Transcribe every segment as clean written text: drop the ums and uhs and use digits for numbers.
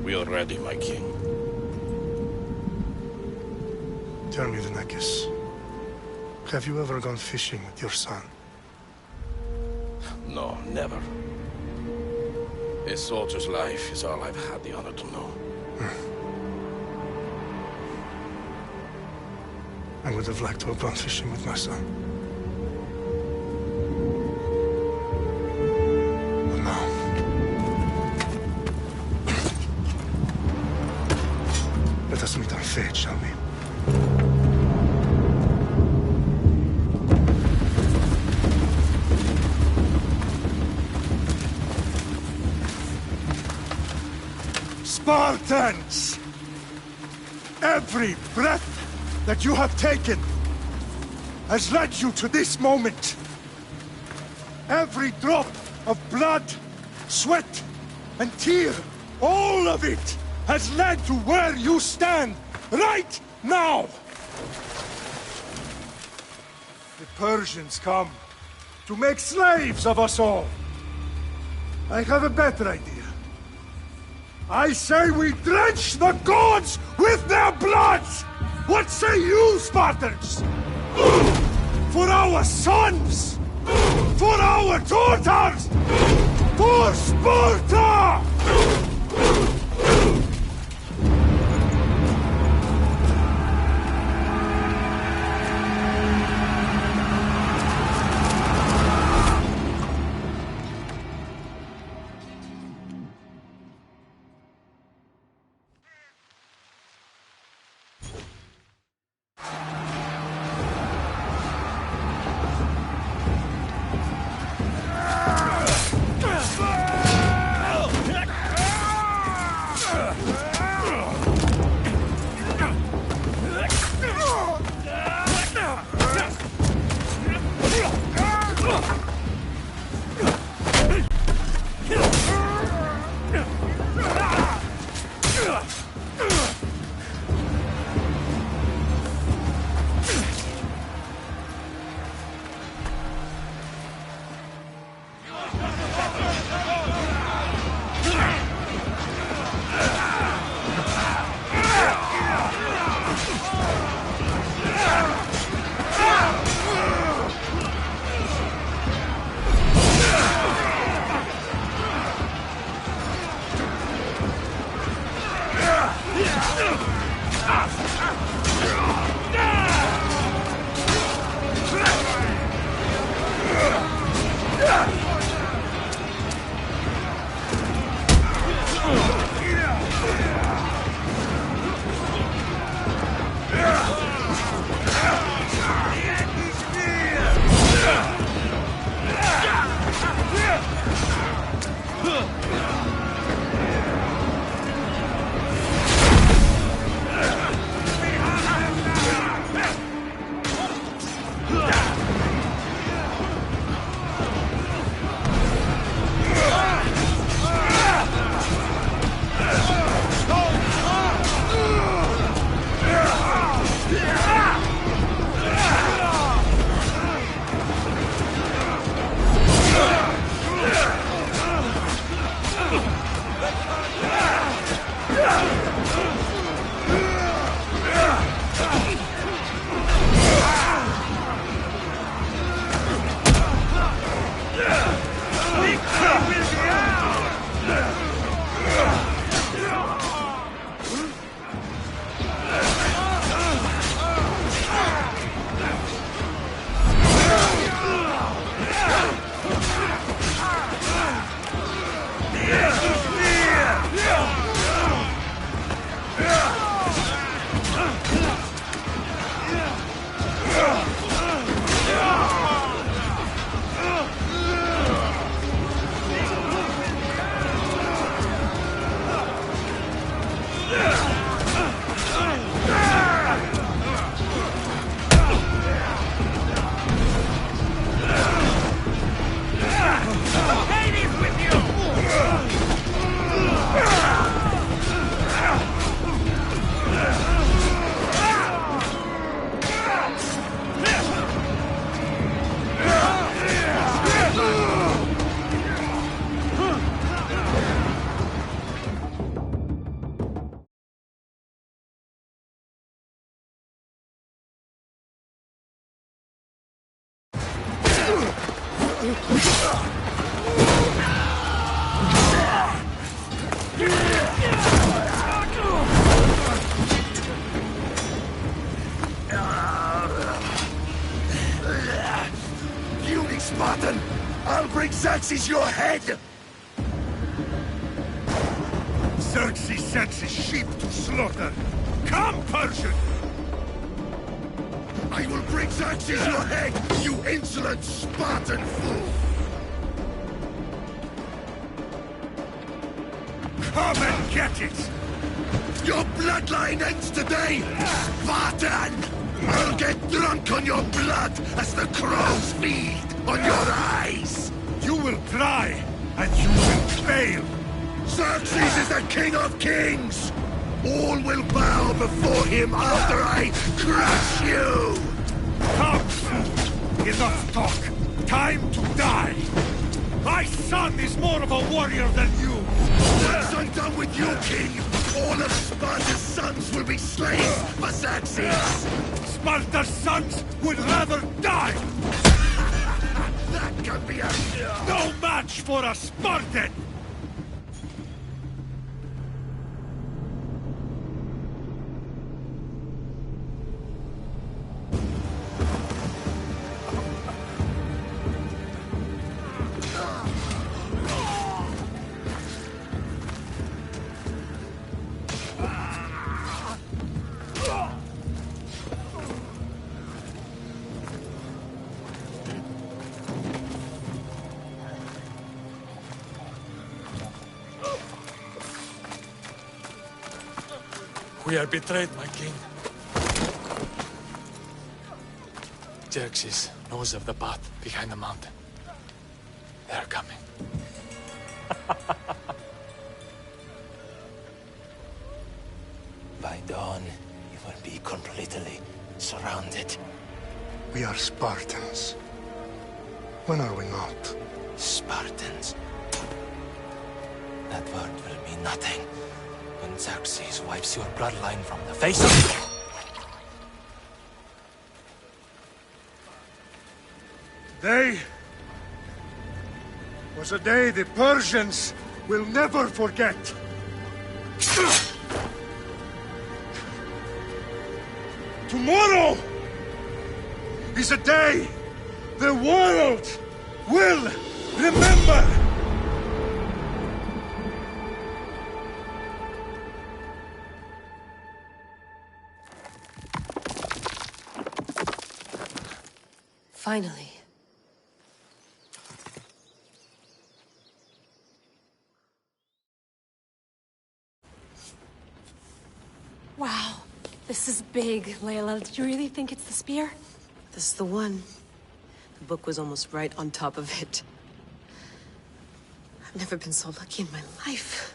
We are ready, my king. Tell me, the Negus. Have you ever gone fishing with your son? No, never. A soldier's life is all I've had the honor to know. I would have liked to have gone fishing with my son. But no. Let us meet our fate, shall we? Spartans! Every breath that you have taken has led you to this moment. Every drop of blood, sweat, and tear, all of it has led to where you stand right now. The Persians come to make slaves of us all. I have a better idea. I say we drench the gods with their blood! What say you, Spartans? For our sons! For our daughters! For Sparta! Puny Spartan! I'll bring Xerxes your head! Xerxes sends his sheep to slaughter. Come, Persian! I will bring Xerxes your head, you insolent Spartan fool! Come and get it! Your bloodline ends today, Spartan! I'll get drunk on your blood as the crows feed on your eyes! You will try, and you will fail! Xerxes is the king of kings! All will bow before him after I crush you! Come, fool! Enough talk! Time to die! My son is more of a warrior than you! Once I'm done with you, king, all of Sparta's sons will be slaves for Xerxes! Sparta's sons would rather die! That can be no match for a Spartan! We are betrayed, my king. Xerxes knows of the path behind the mountain. They are coming. By dawn, you will be completely surrounded. We are Spartans. When are we not? Spartans. That word will mean nothing when Xerxes wipes your bloodline from the face of... Today was a day the Persians will never forget. Tomorrow is a day the world will remember. Finally. Wow, this is big, Layla. Did you really think it's the spear? This is the one. The book was almost right on top of it. I've never been so lucky in my life.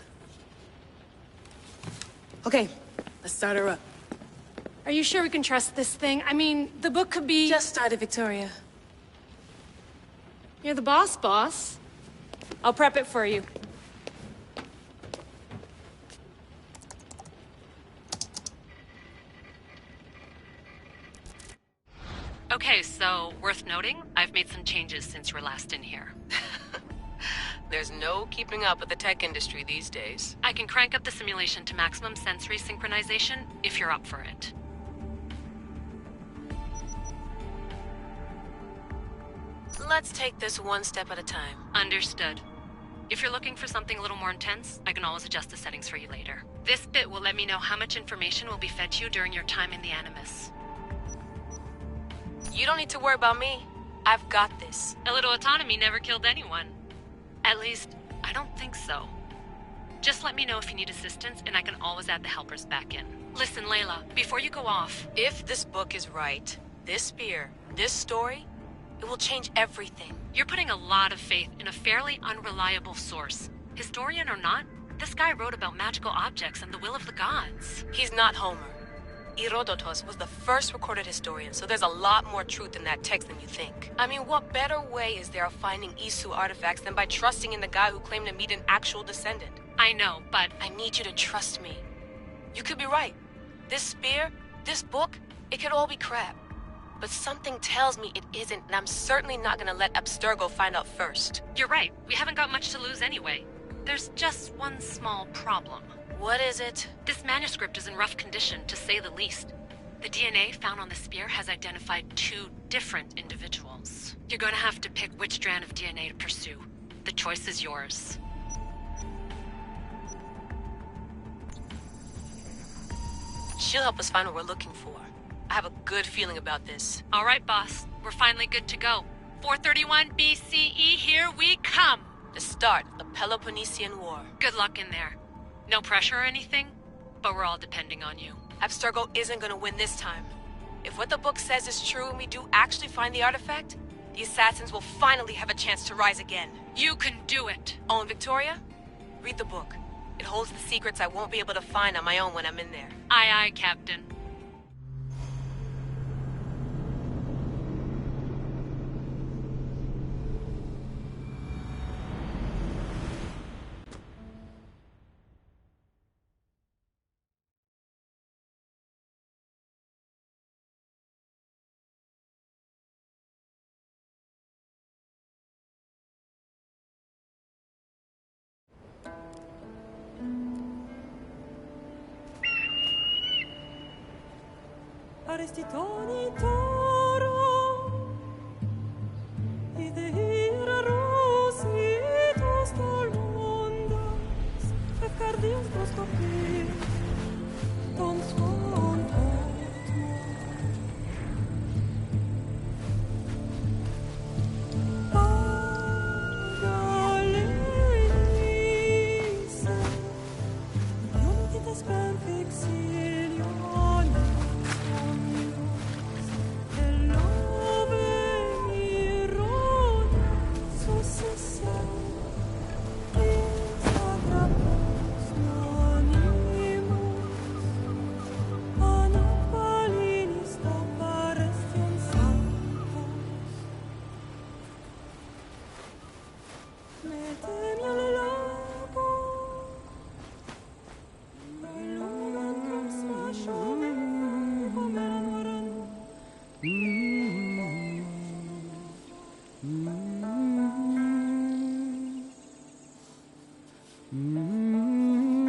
Okay, let's start her up. Are you sure we can trust this thing? I mean, the book could be... Just started, Victoria. You're the boss. I'll prep it for you. Okay, so, worth noting, I've made some changes since you were last in here. There's no keeping up with the tech industry these days. I can crank up the simulation to maximum sensory synchronization, if you're up for it. Let's take this one step at a time. Understood. If you're looking for something a little more intense, I can always adjust the settings for you later. This bit will let me know how much information will be fed to you during your time in the Animus. You don't need to worry about me. I've got this. A little autonomy never killed anyone. At least, I don't think so. Just let me know if you need assistance, and I can always add the helpers back in. Listen, Layla, before you go off... If this book is right, this spear, this story, it will change everything. You're putting a lot of faith in a fairly unreliable source. Historian or not, this guy wrote about magical objects and the will of the gods. He's not Homer. Herodotus was the first recorded historian, so there's a lot more truth in that text than you think. I mean, what better way is there of finding Isu artifacts than by trusting in the guy who claimed to meet an actual descendant? I know, but... I need you to trust me. You could be right. This spear, this book, it could all be crap. but something tells me it isn't, and I'm certainly not gonna let Abstergo find out first. You're right. We haven't got much to lose anyway. There's just one small problem. What is it? This manuscript is in rough condition, to say the least. The DNA found on the spear has identified 2 different individuals. You're gonna have to pick which strand of DNA to pursue. The choice is yours. She'll help us find what we're looking for. I have a good feeling about this. All right, boss. We're finally good to go. 431 BCE, here we come! The start of the Peloponnesian War. Good luck in there. No pressure or anything, but we're all depending on you. Abstergo isn't gonna win this time. If what the book says is true and we do actually find the artifact, the assassins will finally have a chance to rise again. You can do it! Oh, and Victoria? Read the book. It holds the secrets I won't be able to find on my own when I'm in there. Aye, aye, Captain. Aristitoni toro, idehira rositos tolmondas, fefcardios prostopir, tom svon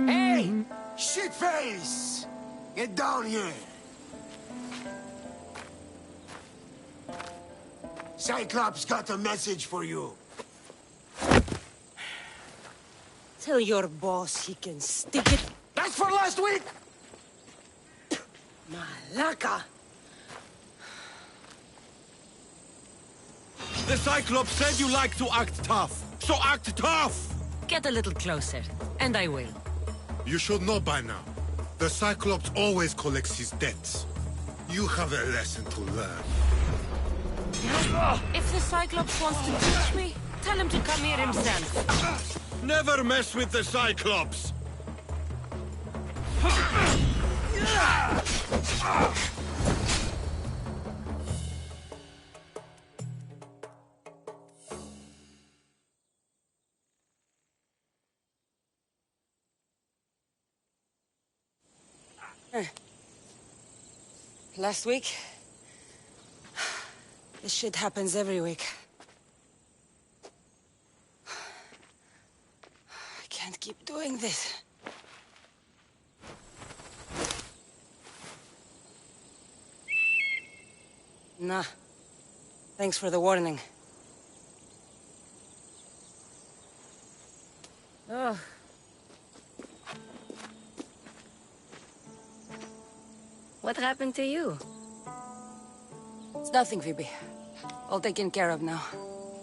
Hey! Shitface! Get down here! Cyclops got a message for you. Tell your boss he can stick it. That's for last week! Malaka! The Cyclops said you like to act tough, so act tough! Get a little closer, and I will. You should know by now. The Cyclops always collects his debts. You have a lesson to learn. If the Cyclops wants to teach me, tell him to come here himself. Never mess with the Cyclops! Last week? This shit happens every week. I can't keep doing this. Nah. Thanks for the warning. Oh. What happened to you? It's nothing, Phoebe. All taken care of now.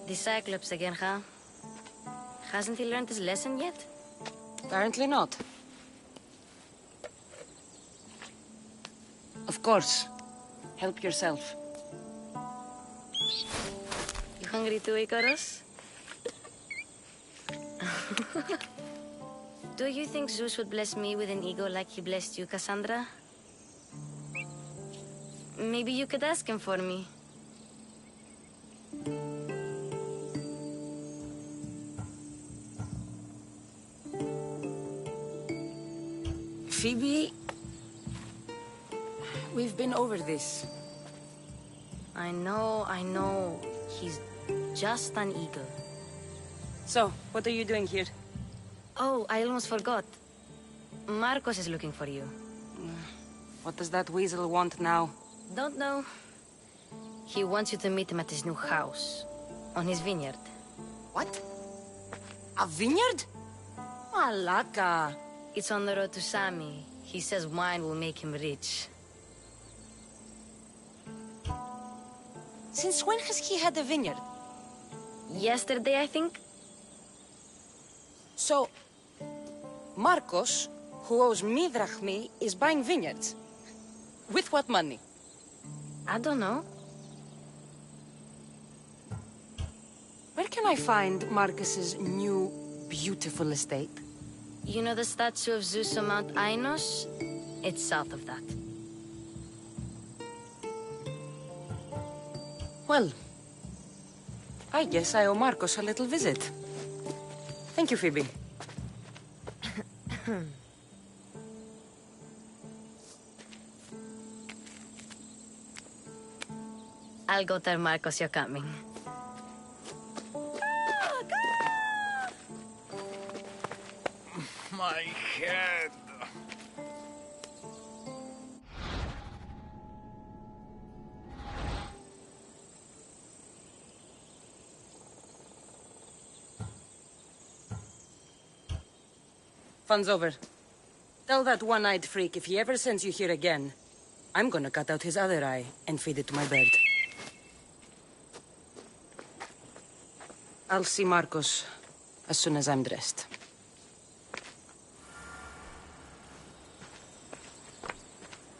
The Cyclops again, huh? Hasn't he learned his lesson yet? Apparently not. Of course. Help yourself. You hungry too, Icarus? Do you think Zeus would bless me with an ego like he blessed you, Cassandra? Maybe you could ask him for me. Phoebe... We've been over this. I know. He's just an eagle. So, what are you doing here? Oh, I almost forgot. Marcos is looking for you. What does that weasel want now? Don't know. He wants you to meet him at his new house. On his vineyard. What? A vineyard? Malaka. It's on the road to Sami. He says wine will make him rich. Since when has he had a vineyard? Yesterday, I think. So, Marcos, who owes me drachmi, is buying vineyards. With what money? I don't know. Where can I find Marcus's new, beautiful estate? You know the statue of Zeus on Mount Ainos? It's south of that. Well, I guess I owe Marcos a little visit. Thank you, Phoebe. I'll go tell Marcos you're coming. My head. Fun's over. Tell that one-eyed freak if he ever sends you here again, I'm gonna cut out his other eye and feed it to my bird. I'll see Marcos as soon as I'm dressed.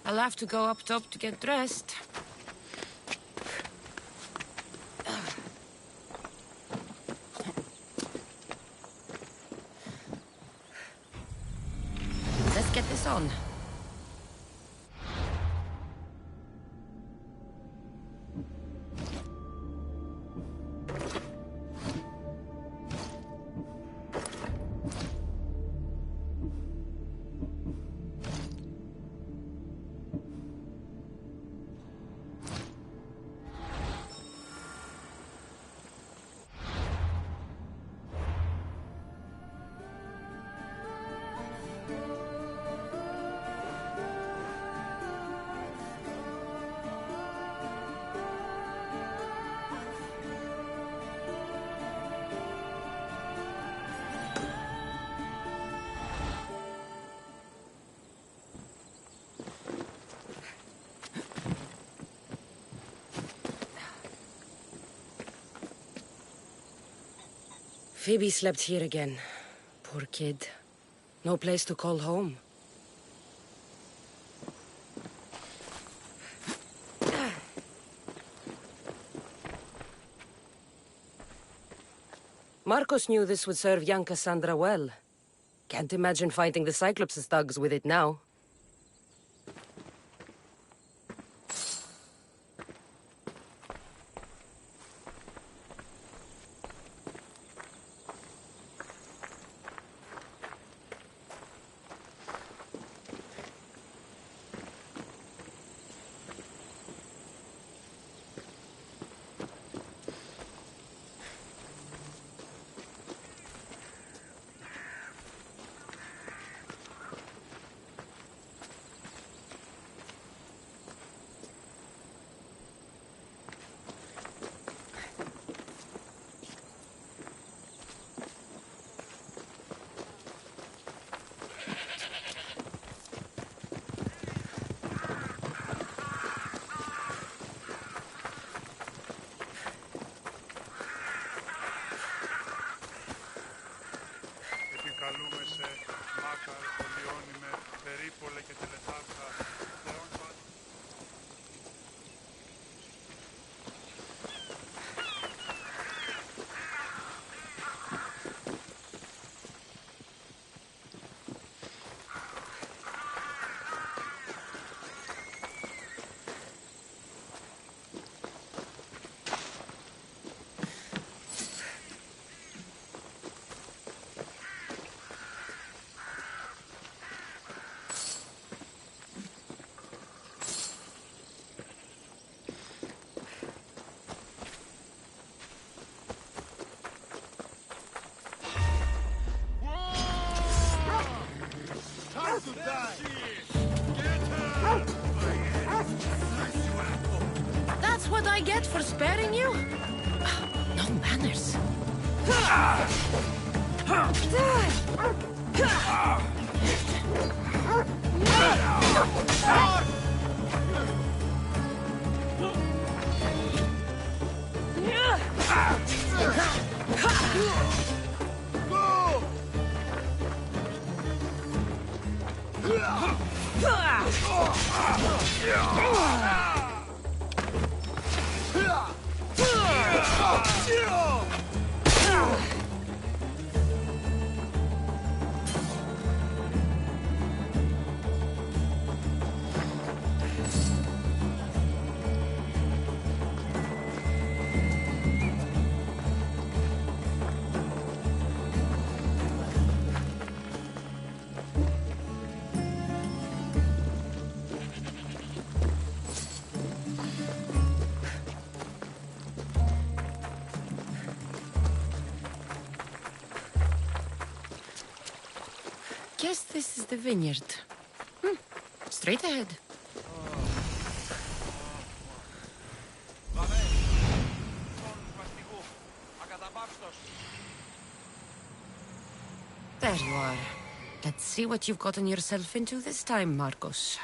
I'll have to go up top to get dressed. Let's get this on. Phoebe slept here again. Poor kid. No place to call home. Marcos knew this would serve young Cassandra well. Can't imagine fighting the Cyclops' thugs with it now. for sparing you? No manners. Guess this is the vineyard. Straight ahead. There you are. Let's see what you've gotten yourself into this time, Marcos.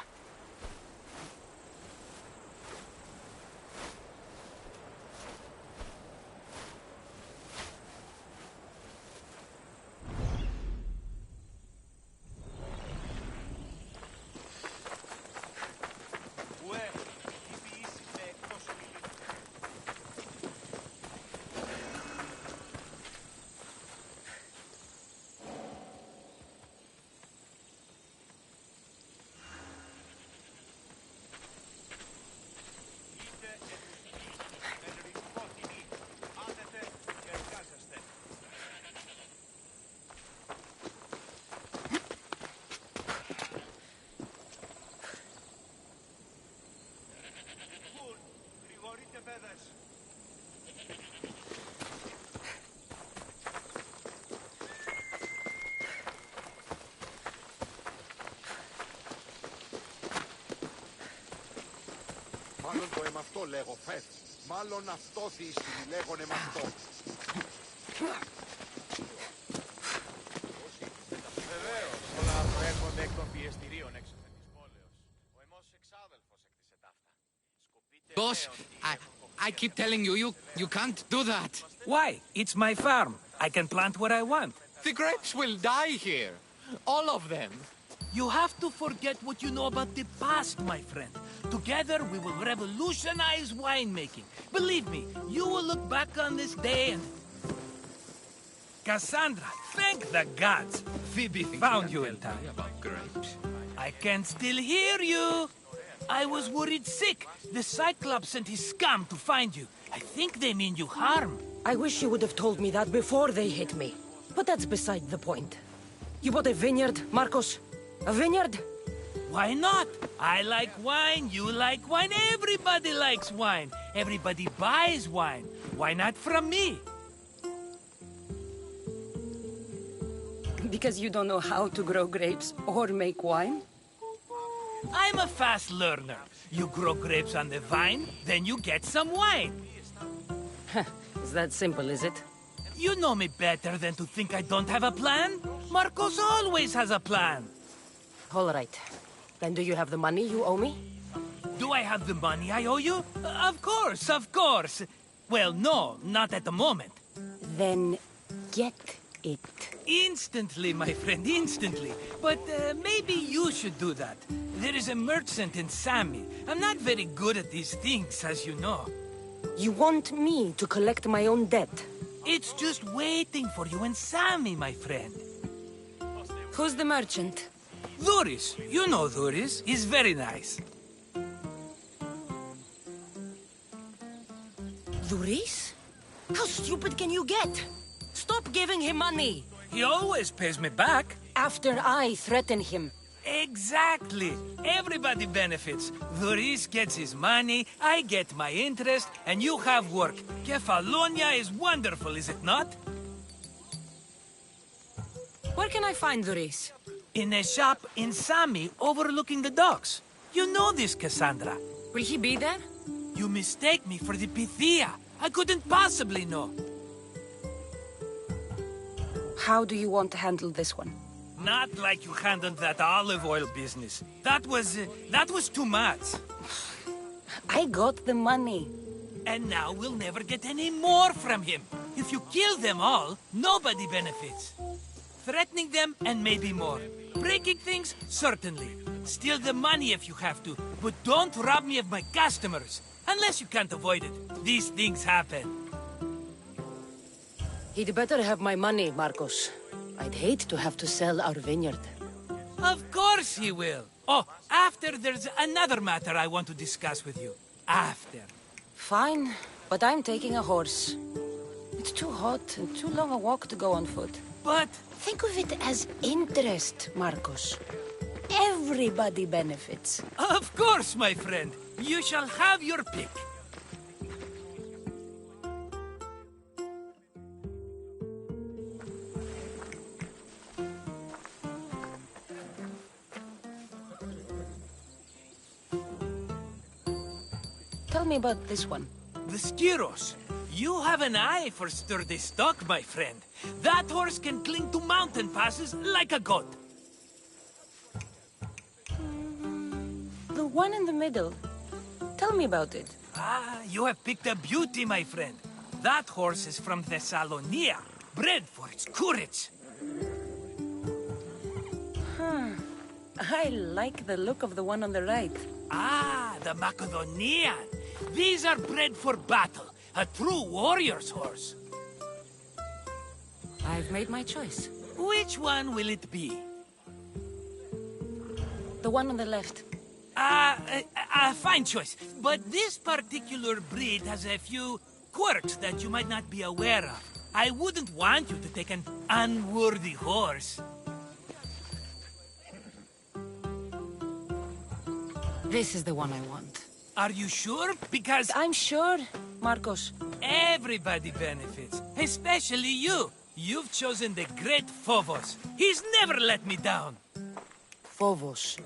Μάλλον το εμαυτό λέγω, φες. Μάλλον αυτό θύστηκε, λέγον εμαυτό. Βεβαίως, όλα προέρχονται εκ των πιεστηρίων έξωθεν της πόλεως. Ο εμός εξάδελφος έκτισε ταύτα. Boss, I keep telling you, you can't do that. Why? It's my farm. I can plant what I want. The grapes will die here. All of them. You have to forget what you know about the past, my friend. Together, we will revolutionize winemaking. Believe me, you will look back on this day and... Cassandra, thank the gods! Phoebe found you in time. About grapes. I can still hear you! I was worried sick. The Cyclops sent his scum to find you. I think they mean you harm. I wish you would have told me that before they hit me. But that's beside the point. You bought a vineyard, Marcos? A vineyard? Why not? I like wine, you like wine, everybody likes wine. Everybody buys wine. Why not from me? Because you don't know how to grow grapes or make wine? I'm a fast learner. You grow grapes on the vine, then you get some wine. Is that simple, is it? You know me better than to think I don't have a plan. Marcos always has a plan. All right. Then do you have the money you owe me? Do I have the money I owe you? Of course, of course. Well, no, not at the moment. Then get it. Instantly, my friend, instantly. But maybe you should do that. There is a merchant in Sami. I'm not very good at these things, as you know. You want me to collect my own debt? It's just waiting for you in Sami, my friend. Who's the merchant? Duris. You know Duris. He's very nice. Duris? How stupid can you get? Stop giving him money! He always pays me back. After I threaten him. Exactly. Everybody benefits. Duris gets his money, I get my interest, and you have work. Kefalonia is wonderful, is it not? Where can I find Duris? In a shop in Sami overlooking the docks. You know this, Cassandra. Will he be there? You mistake me for the Pythia. I couldn't possibly know. How do you want to handle this one? Not like you handled that olive oil business. That was too much. I got the money. And now we'll never get any more from him. If you kill them all, nobody benefits. Threatening them, and maybe more. Breaking things, certainly. Steal the money if you have to, but don't rob me of my customers. Unless you can't avoid it. These things happen. He'd better have my money, Marcos. I'd hate to have to sell our vineyard. Of course he will. Oh, after there's another matter I want to discuss with you. After. Fine, but I'm taking a horse. It's too hot and too long a walk to go on foot. But... think of it as interest, Marcos. Everybody benefits. Of course, my friend. You shall have your pick. Tell me about this one. The Skiros. You have an eye for sturdy stock, my friend. That horse can cling to mountain passes like a goat. The one in the middle. Tell me about it. Ah, you have picked a beauty, my friend. That horse is from Thessalonia, bred for its courage. I like the look of the one on the right. Ah, the Macedonian. These are bred for battle. A true warrior's horse. I've made my choice. Which one will it be? The one on the left. Fine choice. But this particular breed has a few quirks that you might not be aware of. I wouldn't want you to take an unworthy horse. This is the one I want. Are you sure? Because... I'm sure, Marcos. Everybody benefits, especially you. You've chosen the great Phobos. He's never let me down. Phobos.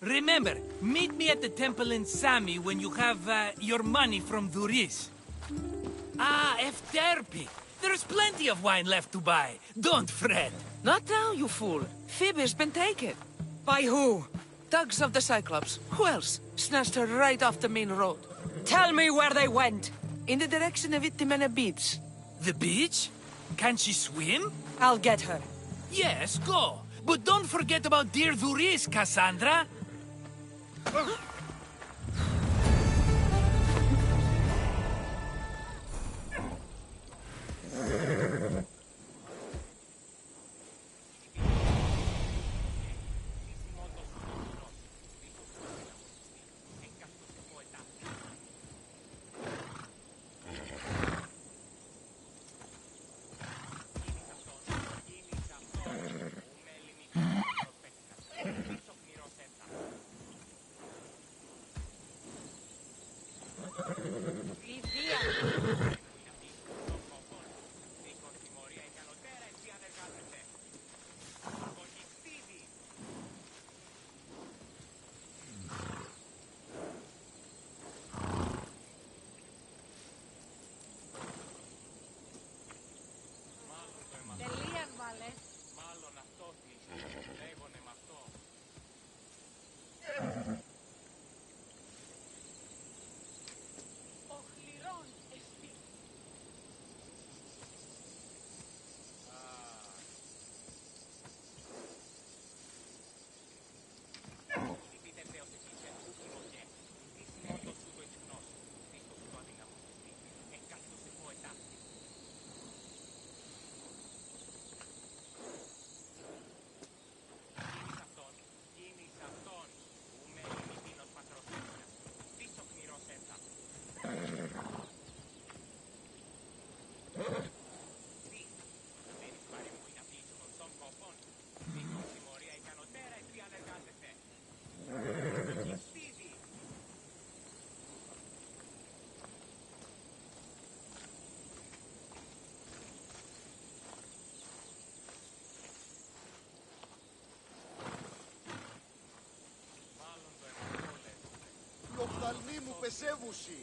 Remember, meet me at the temple in Sami when you have your money from Duris. Ah, Efterpi. There's plenty of wine left to buy. Don't fret. Not now, you fool. Phoebe's been taken. By who? Thugs of the Cyclops. Who else? Snatched her right off the main road. Tell me where they went. In the direction of Itimena Beach. The beach? Can she swim? I'll get her. Yes, go. But don't forget about dear Duris, Cassandra. πεσέβουση.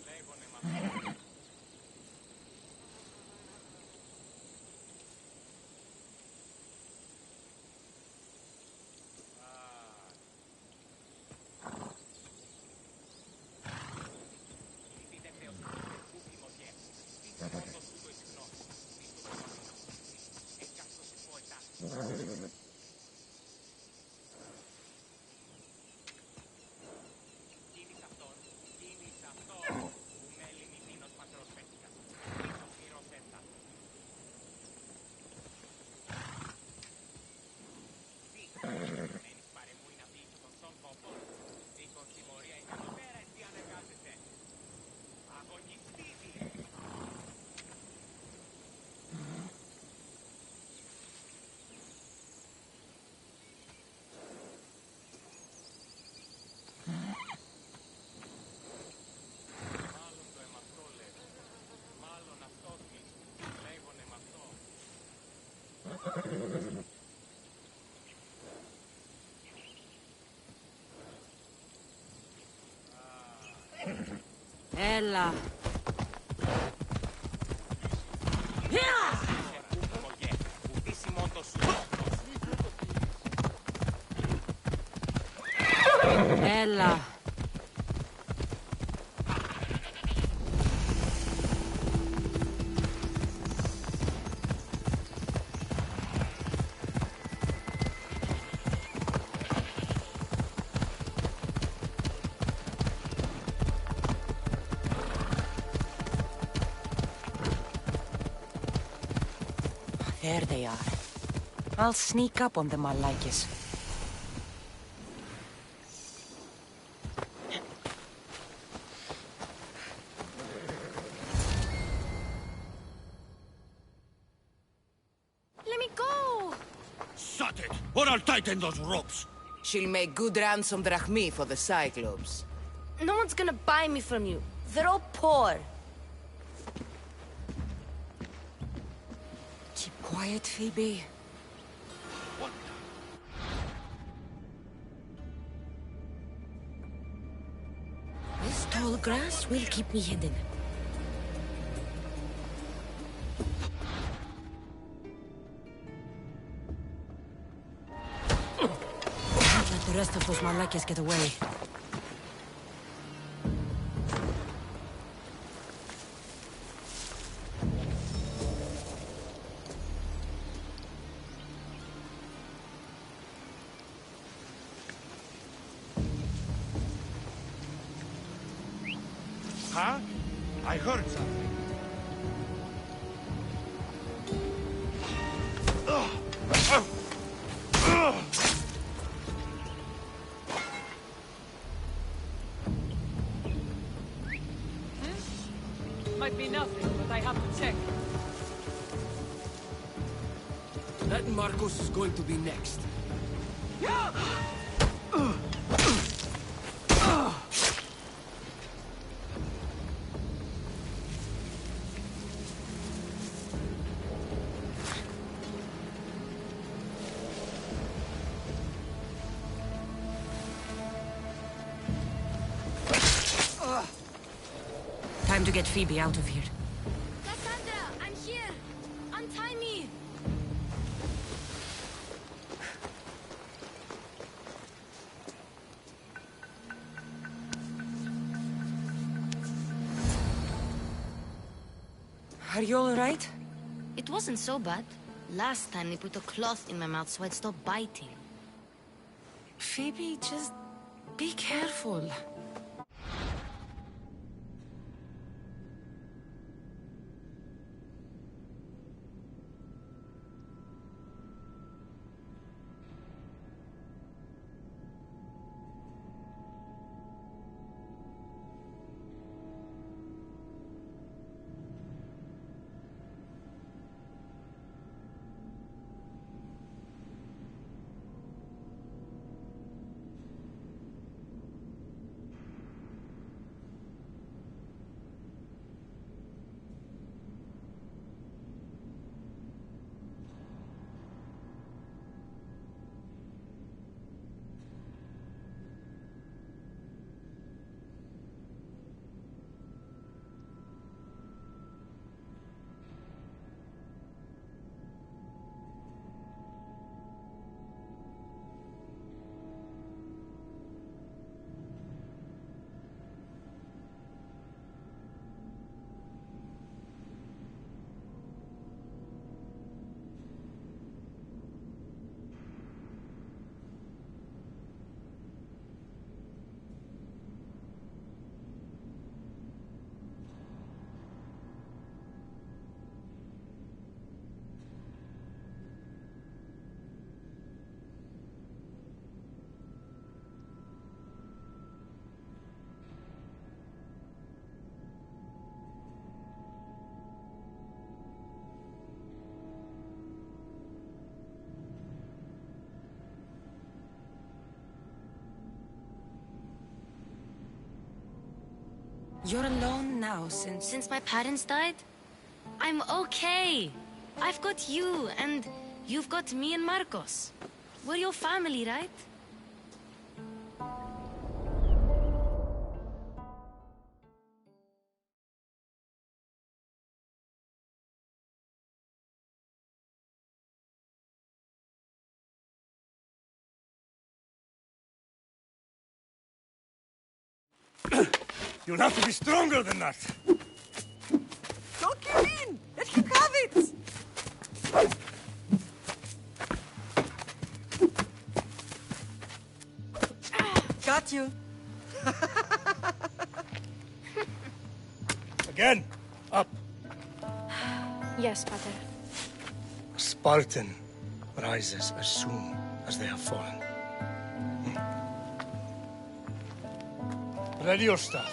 Έλα. Έλα. There they are. I'll sneak up on them, Malakis. Let me go! Shut it, or I'll tighten those ropes. She'll make good ransom drachmi for the Cyclops. No one's gonna buy me from you. They're all poor. Keep quiet, Phoebe. This tall grass will keep me hidden. Can't let the rest of those Malakas get away. Huh? I heard something. Might be nothing, but I have to check. That Marcos is going to be next. Time to get Phoebe out of here. Cassandra, I'm here! Untie me! Are you all right? It wasn't so bad. Last time they put a cloth in my mouth so I'd stop biting. Phoebe, just be careful. You're alone now since... Since my parents died? I'm okay. I've got you, and you've got me and Marcos. We're your family, right? You'll have to be stronger than that. Don't give in! Let him have it! Got you. Again, up. Yes, Pater. A Spartan rises as soon as they have fallen. Ready your staff.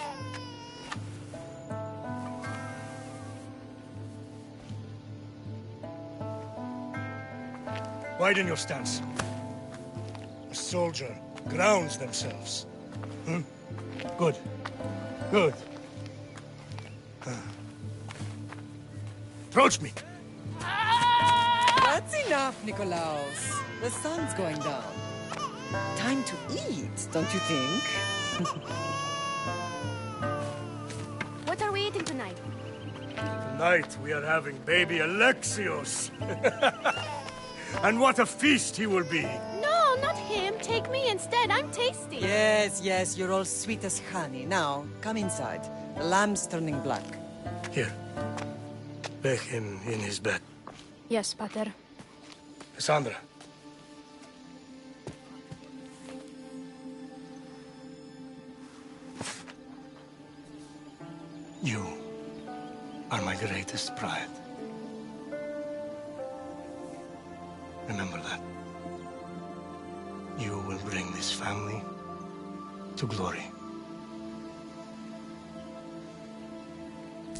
Widen your stance. A soldier grounds themselves. Good. Good. Approach me. That's enough, Nikolaos. The sun's going down. Time to eat, don't you think? What are we eating tonight? Tonight we are having baby Alexios. And what a feast he will be. No, not him. Take me instead. I'm tasty. Yes, yes, you're all sweet as honey. Now, come inside. The lamb's turning black. Here. Lay him in his bed. Yes, Pater. Cassandra. You are my greatest pride. Remember that. You will bring this family to glory.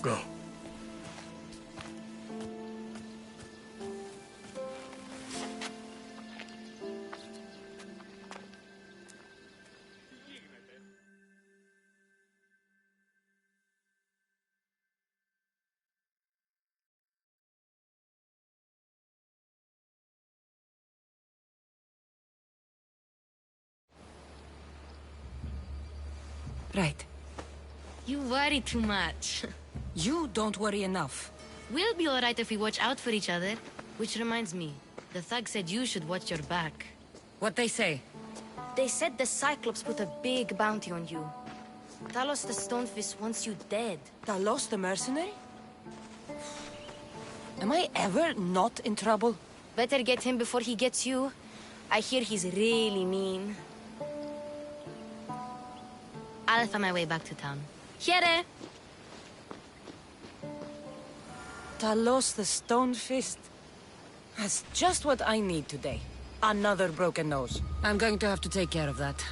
Go. Right. You worry too much. You don't worry enough. We'll be alright if we watch out for each other. Which reminds me, the thug said you should watch your back. What they say? They said the Cyclops put a big bounty on you. Talos the Stonefist wants you dead. Talos the mercenary? Am I ever not in trouble? Better get him before he gets you. I hear he's really mean. I'll find my way back to town. Here! Talos the Stonefist? That's just what I need today. Another broken nose. I'm going to have to take care of that.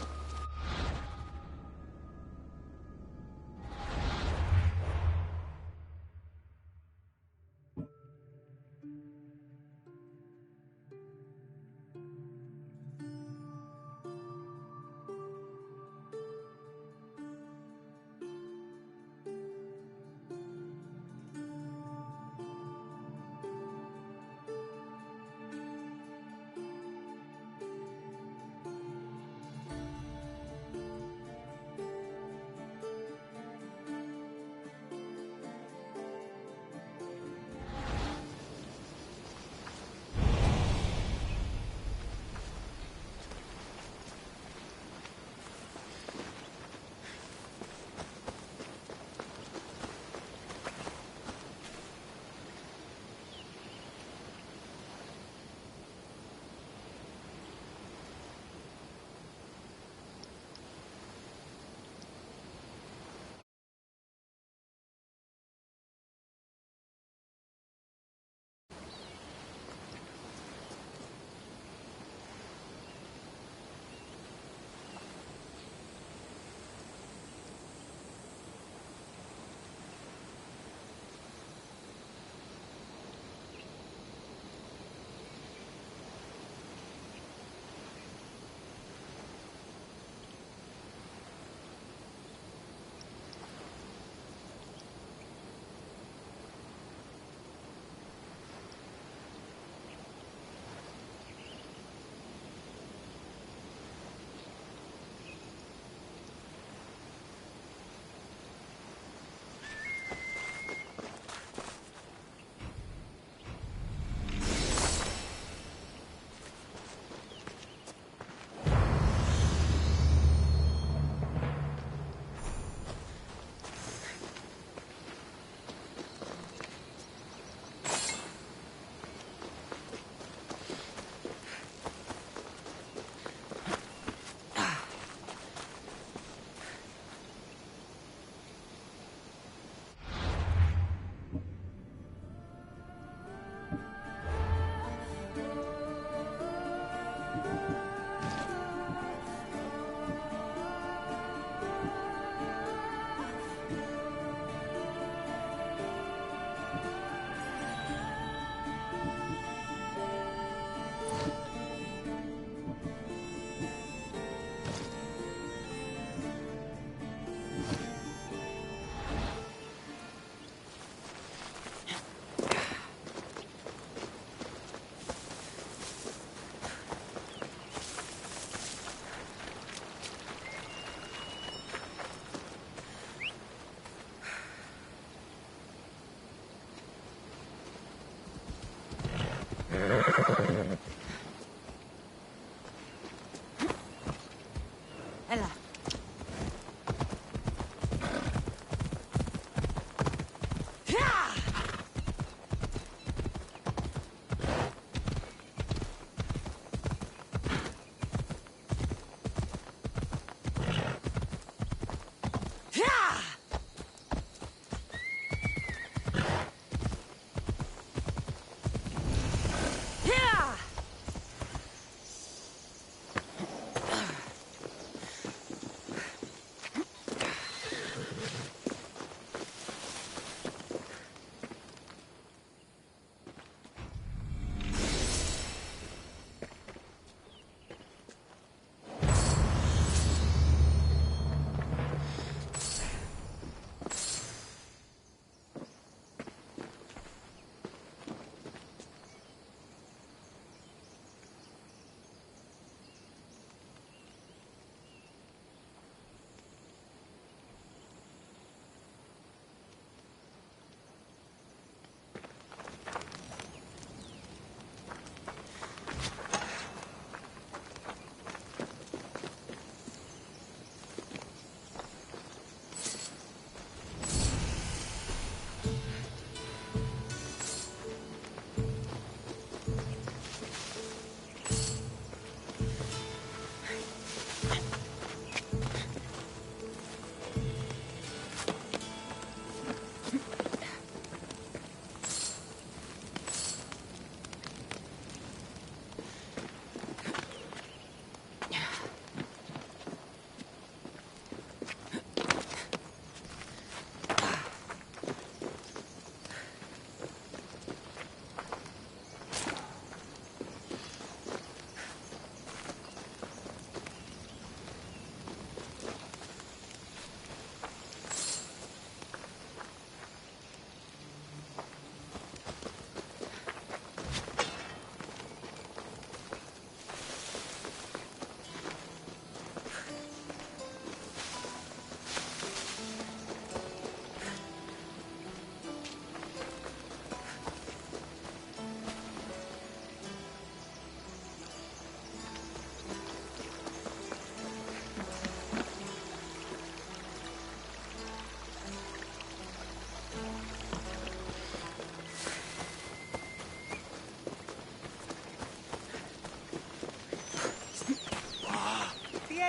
Ella.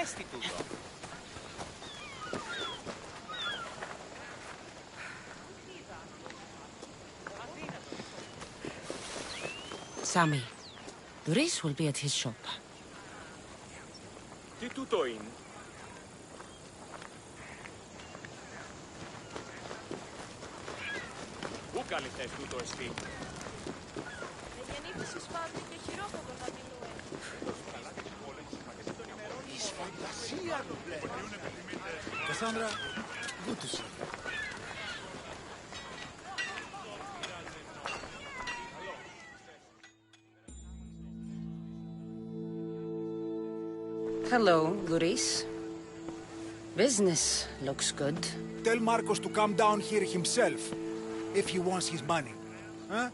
έστι τούτο. Sammy, Luis will be at his shop. Τι τούτο είναι? Πού καλυφθες τούτο εστί? Γεννήθησης φάβρι και χειρόφωτο θα την λουέ. Εις φαντασία το βλέπω. Cassandra, good to see you. Hello, Luis. Business looks good. Tell Marcos to come down here himself, if he wants his money. Huh?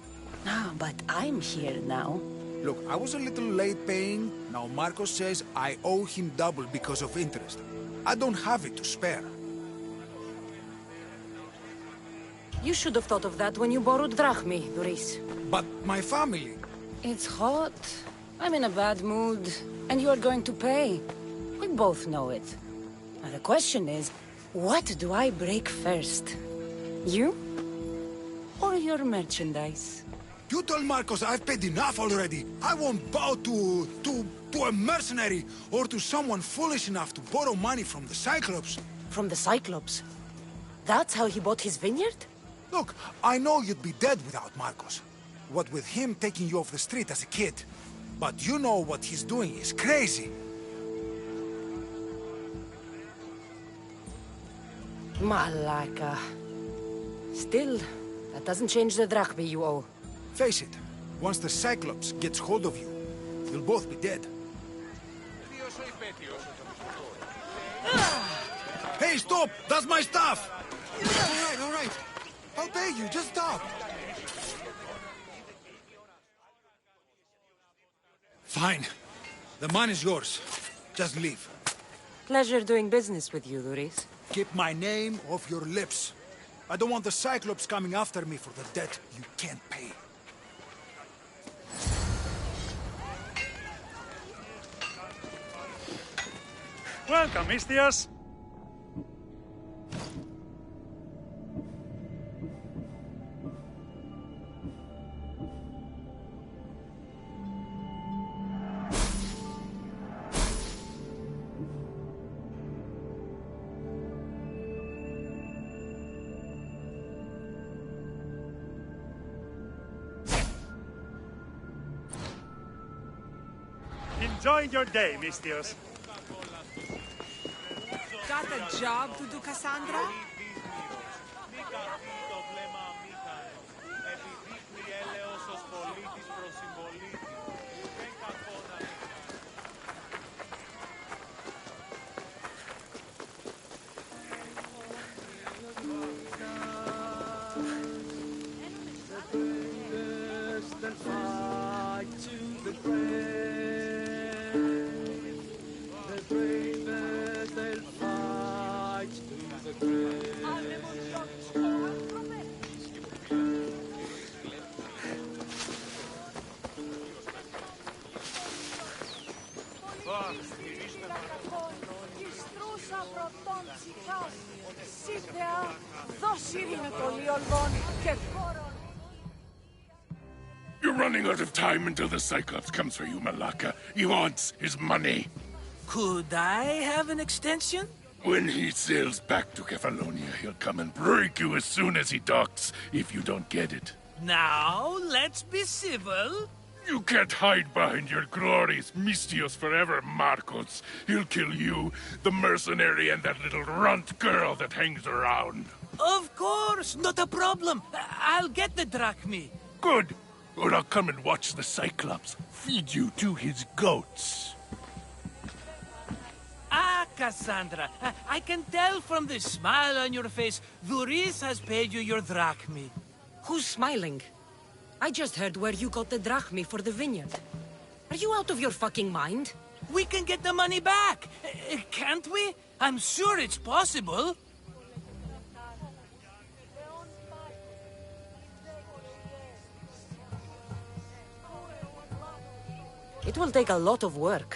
Ah, but I'm here now. Look, I was a little late paying. Now Marcos says I owe him double because of interest. I don't have it to spare. You should have thought of that when you borrowed drachmi, Luis. But my family... It's hot. I'm in a bad mood. And you are going to pay. We both know it. Now the question is, what do I break first? You? Or your merchandise? You tell Marcos I've paid enough already. I won't bow to a mercenary or to someone foolish enough to borrow money from the Cyclops. From the Cyclops? That's how he bought his vineyard? Look, I know you'd be dead without Marcos. What with him taking you off the street as a kid. But you know what he's doing is crazy. Malaka. Still, that doesn't change the drachma you owe. Face it, once the Cyclops gets hold of you, you'll both be dead. Hey, stop! That's my stuff! All right. I'll pay you, just stop. Fine. The money's yours. Just leave. Pleasure doing business with you, Luris. Keep my name off your lips. I don't want the Cyclops coming after me for the debt you can't pay. Welcome, Istias. Enjoying your day, Mistios. Got a job to do, Cassandra? You're running out of time until the Cyclops comes for you, Malaka. He wants his money. Could I have an extension? When he sails back to Kefalonia, he'll come and break you as soon as he docks, if you don't get it. Now, let's be civil. You can't hide behind your glories, Mistios forever, Marcos. He'll kill you, the mercenary, and that little runt girl that hangs around. Of course, not a problem. I'll get the drachmi. Good. Or I'll come and watch the Cyclops feed you to his goats. Ah, Cassandra, I can tell from the smile on your face, Duris has paid you your drachmi. Who's smiling? I just heard where you got the drachmi for the vineyard. Are you out of your fucking mind? We can get the money back, can't we? I'm sure it's possible. It will take a lot of work.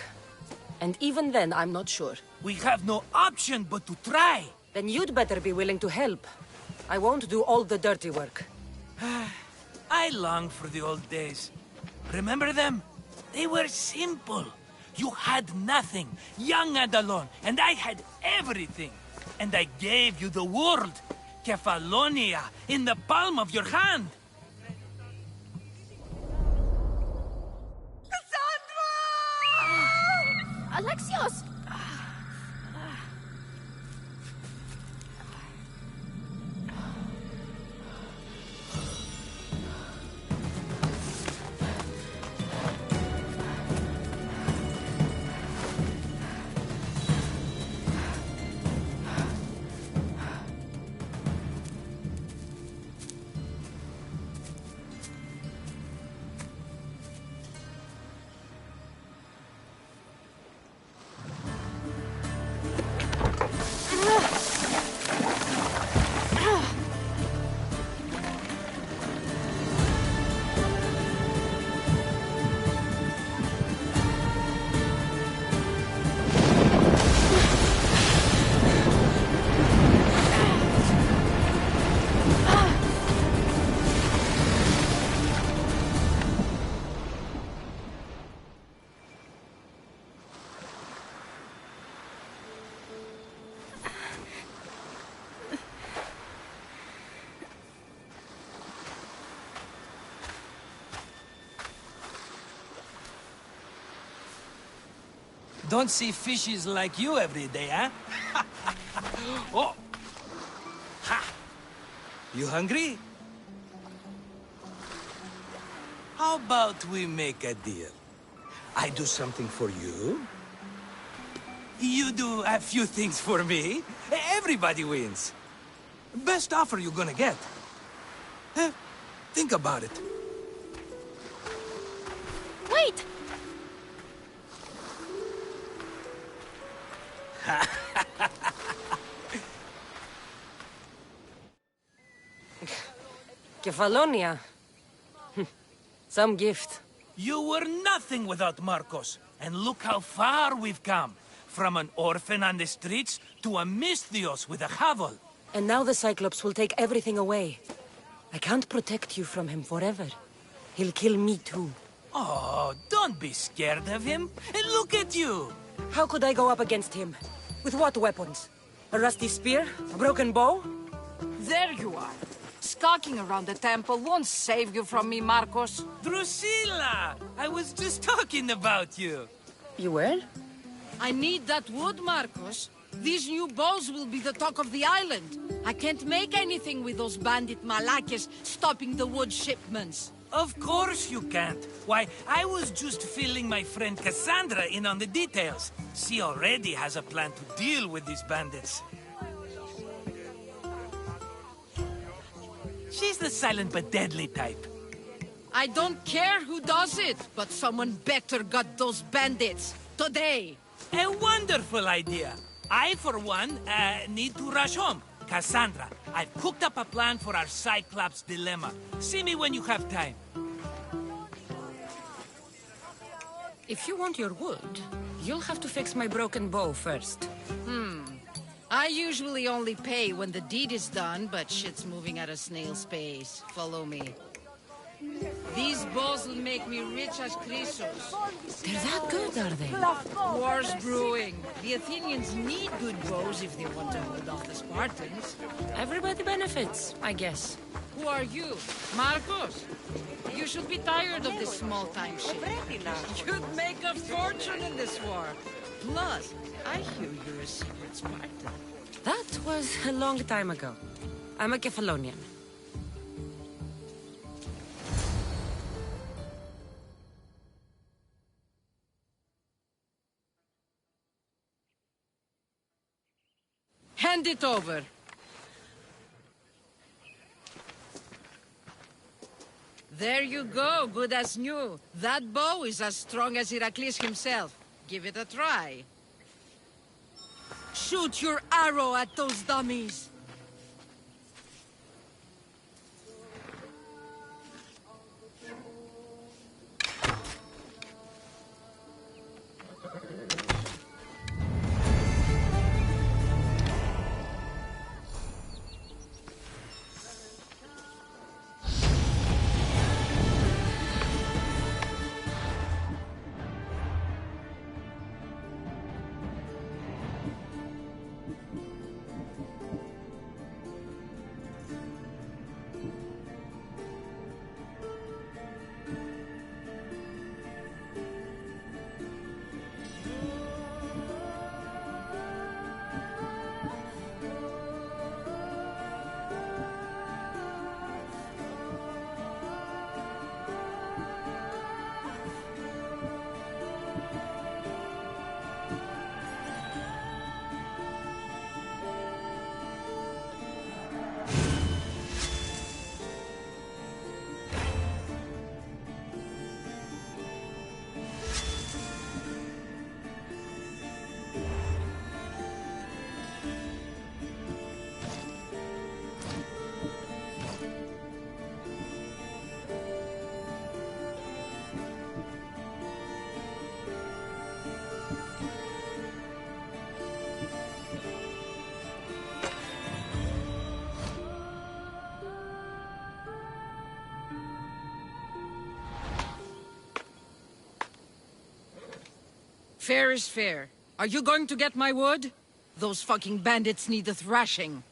And even then, I'm not sure. We have no option but to try. Then you'd better be willing to help. I won't do all the dirty work. I long for the old days. Remember them? They were simple. You had nothing, young and alone, and I had everything. And I gave you the world, Kefalonia, in the palm of your hand. Alexios! Don't see fishes like you every day, huh? Oh! Ha! You hungry? How about we make a deal? I do something for you. You do a few things for me. Everybody wins. Best offer you're gonna get. Think about it. Wait! Kefalonia. Some gift. You were nothing without Marcos. And look how far we've come. From an orphan on the streets to a Misthios with a hovel. And now the Cyclops will take everything away. I can't protect you from him forever. He'll kill me too. Oh, don't be scared of him. And look at you. How could I go up against him? With what weapons? A rusty spear? A broken bow? There you are. Skulking around the temple won't save you from me, Marcos. Drusilla! I was just talking about you. You were? I need that wood, Marcos. These new bows will be the talk of the island. I can't make anything with those bandit malakes stopping the wood shipments. Of course you can't. Why, I was just filling my friend Cassandra in on the details. She already has a plan to deal with these bandits. She's the silent but deadly type. I don't care who does it, but someone better got those bandits. Today. A wonderful idea. I, for one, need to rush home. Cassandra, I've cooked up a plan for our Cyclops dilemma. See me when you have time. If you want your wood, you'll have to fix my broken bow first. I usually only pay when the deed is done, but shit's moving at a snail's pace. Follow me. These bows will make me rich as Chrysos. They're that good, are they? War's brewing. The Athenians need good bows if they want to hold off the Spartans. Everybody benefits, I guess. Who are you? Marcos? You should be tired of this small-time shit. You'd make a fortune in this war. Plus, I hear you're a secret Spartan. That was a long time ago. I'm a Kefalonian. Hand it over. There you go, good as new. That bow is as strong as Heracles himself. Give it a try. Shoot your arrow at those dummies. Fair is fair. Are you going to get my wood? Those fucking bandits need a thrashing.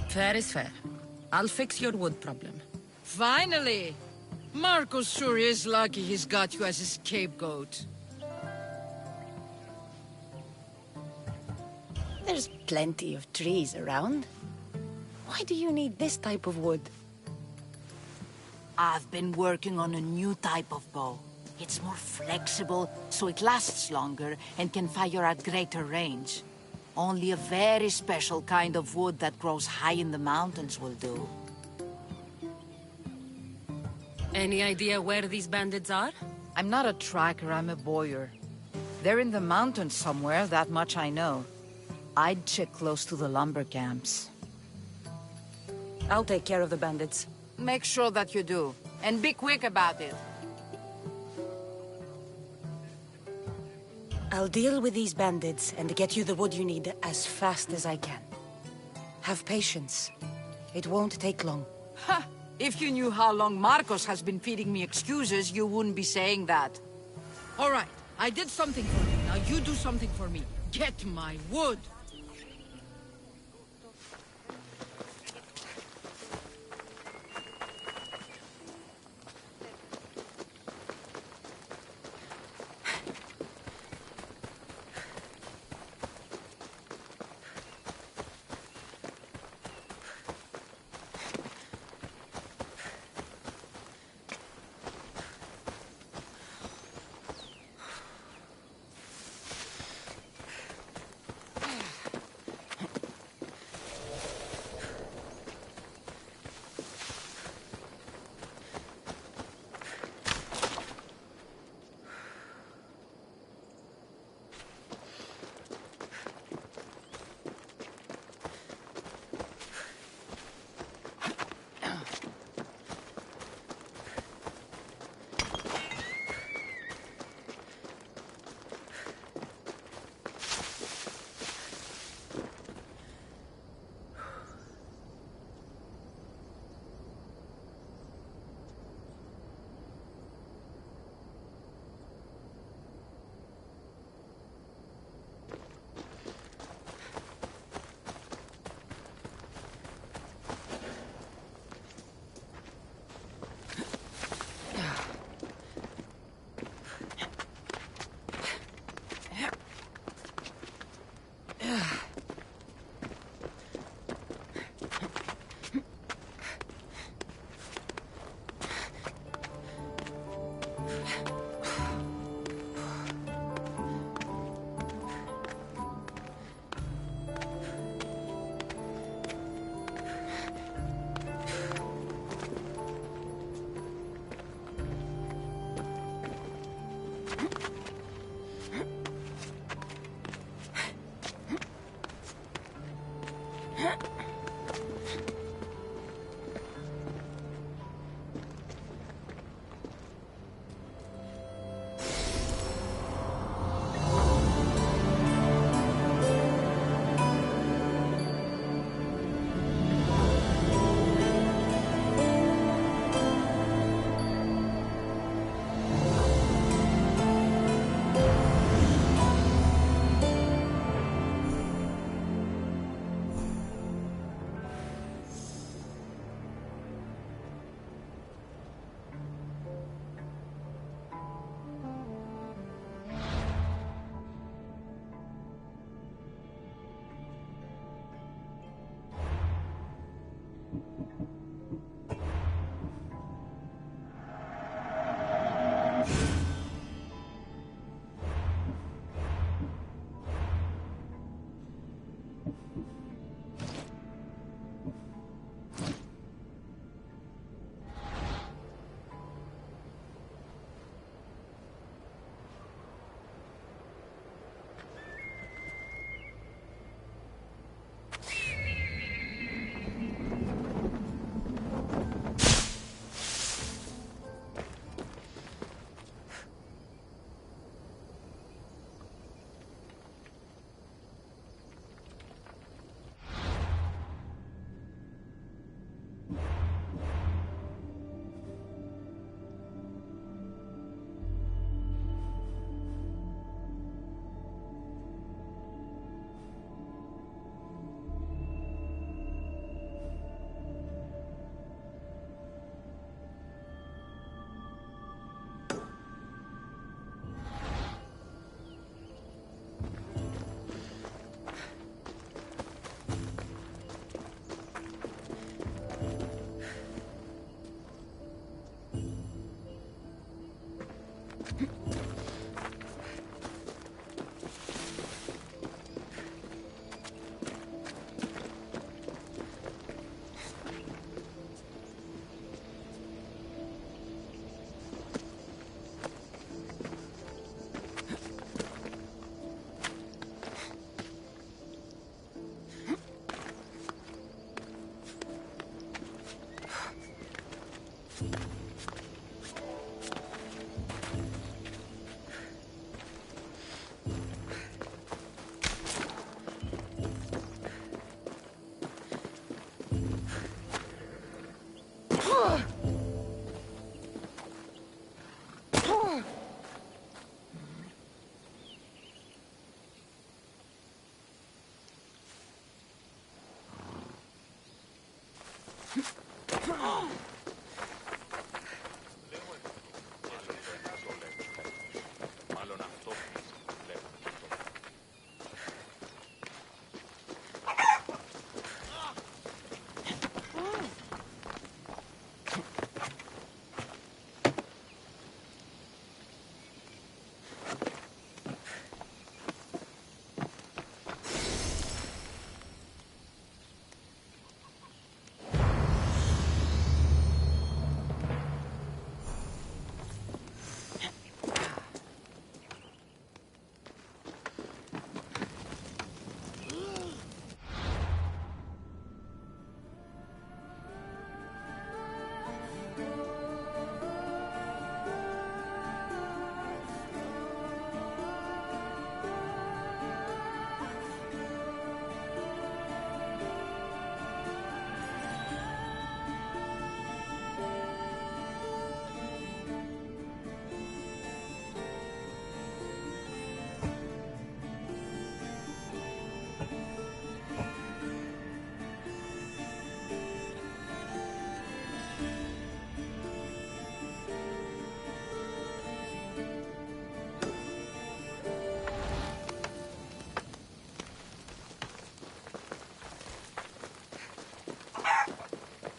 Fair is fair. I'll fix your wood problem. Finally! Marcos sure is lucky he's got you as his scapegoat. There's plenty of trees around. Why do you need this type of wood? I've been working on a new type of bow. It's more flexible, so it lasts longer and can fire at greater range. Only a very special kind of wood that grows high in the mountains will do. Any idea where these bandits are? I'm not a tracker, I'm a boyer. They're in the mountains somewhere, that much I know. I'd check close to the lumber camps. I'll take care of the bandits. Make sure that you do. And be quick about it. I'll deal with these bandits and get you the wood you need as fast as I can. Have patience. It won't take long. Ha! If you knew how long Marcos has been feeding me excuses, you wouldn't be saying that. All right, I did something for you. Now you do something for me. Get my wood!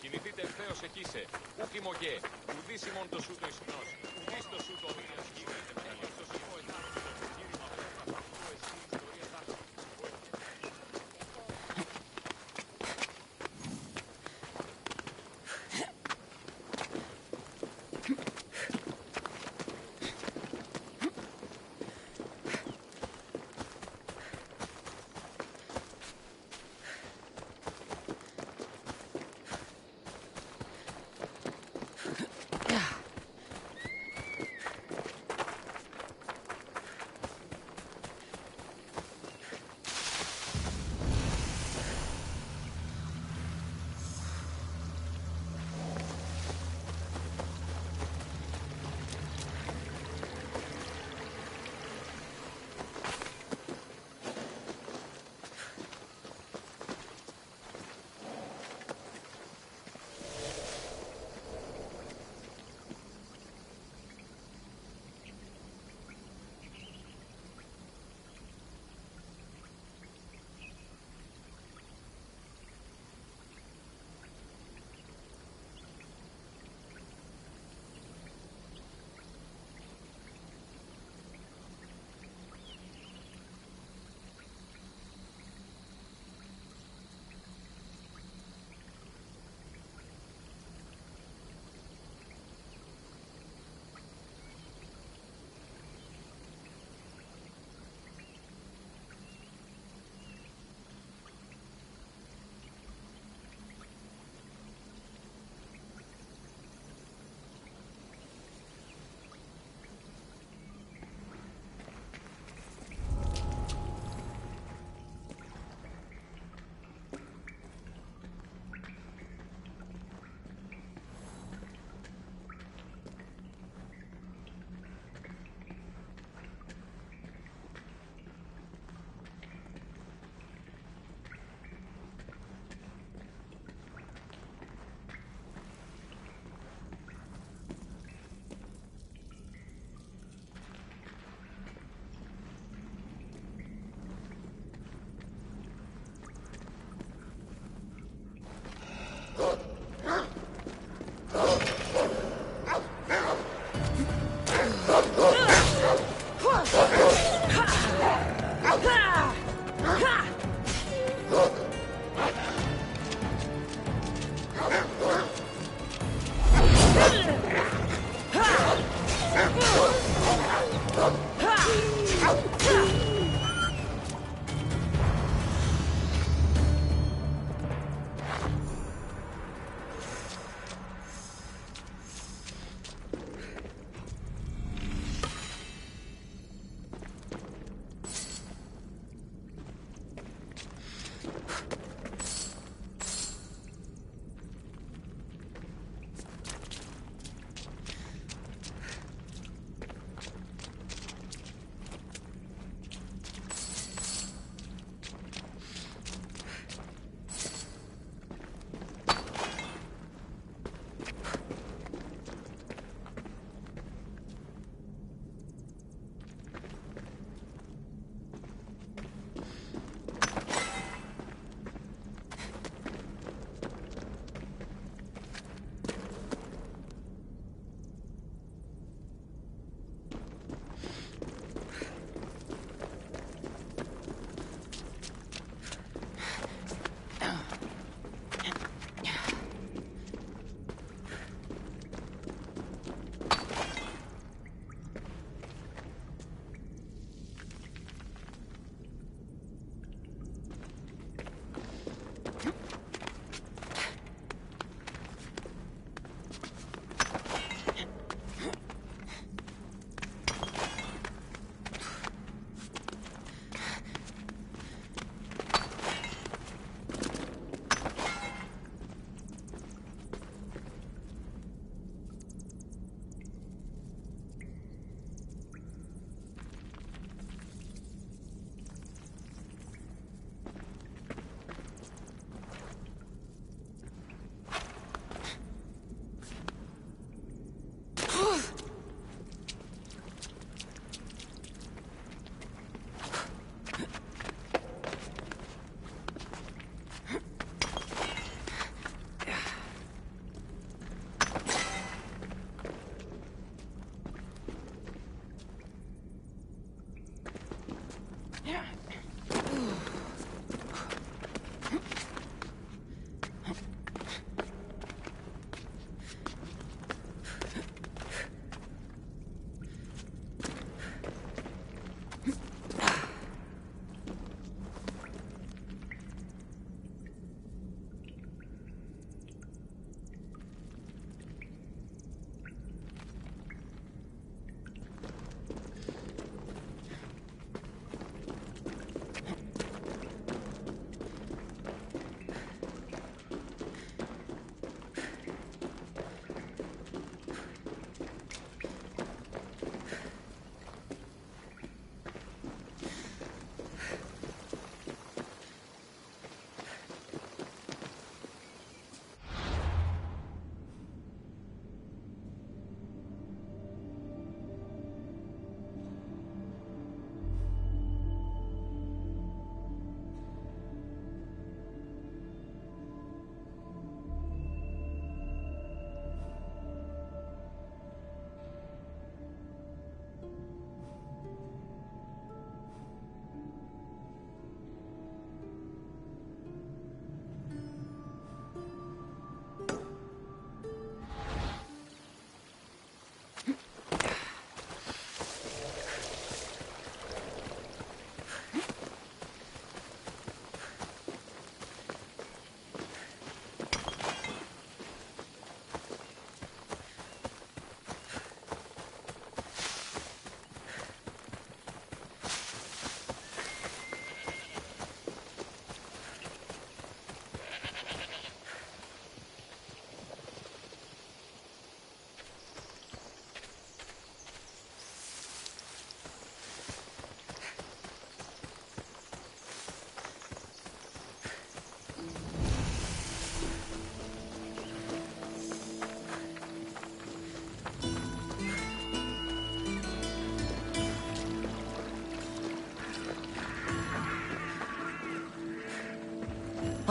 Κινηθείτε ευθέως εκείσε. Ούκ ημωγέ. Ουδείς ημών το σούτο ισχνός. Ουδείς το σούτο οδύνας γίνεται. Έχεις το σηκώ ετάρτητο. Κήρυμα πέφα. Του εσύ ιστορία τάρτητο.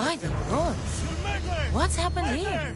By the Lord. What's happened here?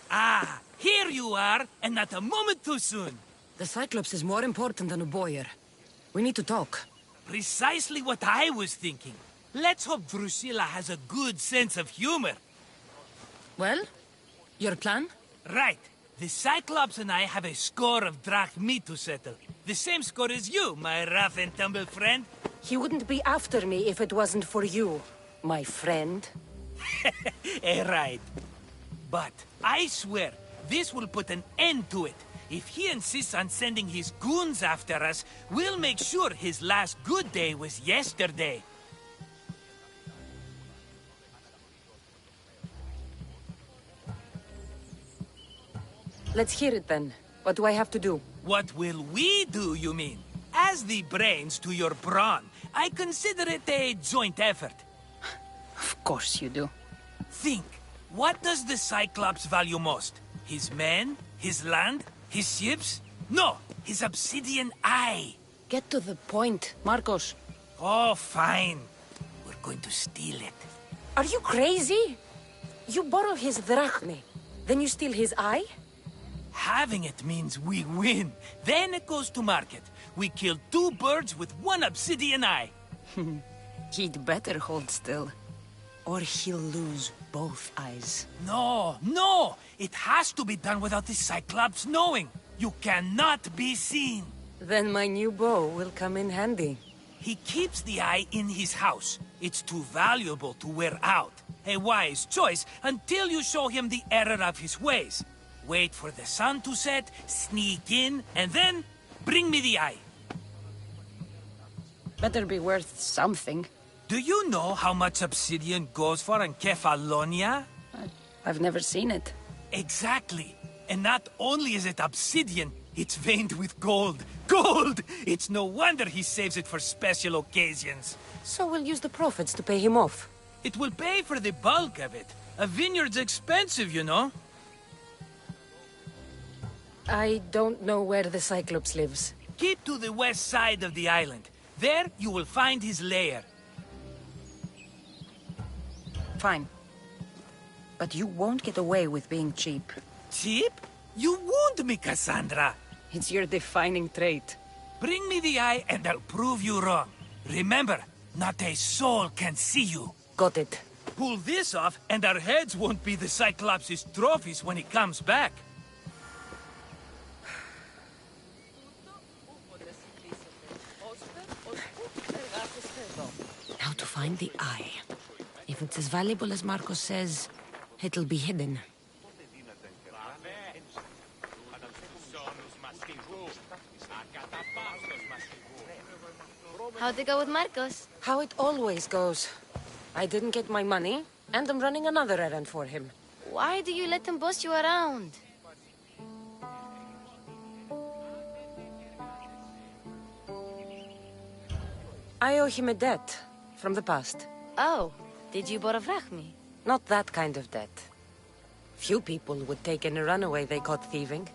Ah, here you are, and not a moment too soon. The Cyclops is more important than a Boyer. We need to talk. Precisely what I was thinking. Let's hope Drusilla has a good sense of humor. Well, your plan? Right. The Cyclops and I have a score of drachmi to settle. The same score as you, my rough and tumble friend. He wouldn't be after me if it wasn't for you, my friend. Right. But I swear, this will put an end to it. If he insists on sending his goons after us, we'll make sure his last good day was yesterday. Let's hear it then. What do I have to do? What will we do, you mean? As the brains to your brawn, I consider it a joint effort. Of course you do. Think. What does the Cyclops value most? His men? His land? His ships? No, his obsidian eye. Get to the point, Marcos. Oh, fine. We're going to steal it. Are you crazy? You borrow his drachmi, then you steal his eye? Having it means we win. Then it goes to market. We kill 2 birds with 1 obsidian eye. He'd better hold still. Or he'll lose both eyes. No! It has to be done without the Cyclops knowing. You cannot be seen. Then my new bow will come in handy. He keeps the eye in his house. It's too valuable to wear out. A wise choice until you show him the error of his ways. Wait for the sun to set, sneak in, and then bring me the eye. Better be worth something. Do you know how much obsidian goes for in Kefalonia? I've never seen it. Exactly. And not only is it obsidian, it's veined with gold. Gold! It's no wonder he saves it for special occasions. So we'll use the profits to pay him off. It will pay for the bulk of it. A vineyard's expensive, you know. I don't know where the Cyclops lives. Keep to the west side of the island. There you will find his lair. Fine. But you won't get away with being cheap. Cheap? You wound me, Cassandra. It's your defining trait. Bring me the eye and I'll prove you wrong. Remember, not a soul can see you. Got it. Pull this off and our heads won't be the Cyclops' trophies when he comes back. Now to find the eye. If it's as valuable as Marcos says, it'll be hidden. How'd it go with Marcos? How it always goes. I didn't get my money, and I'm running another errand for him. Why do you let him boss you around? I owe him a debt from the past. Oh, did you borrow me? Not that kind of debt. Few people would take in a runaway they caught thieving.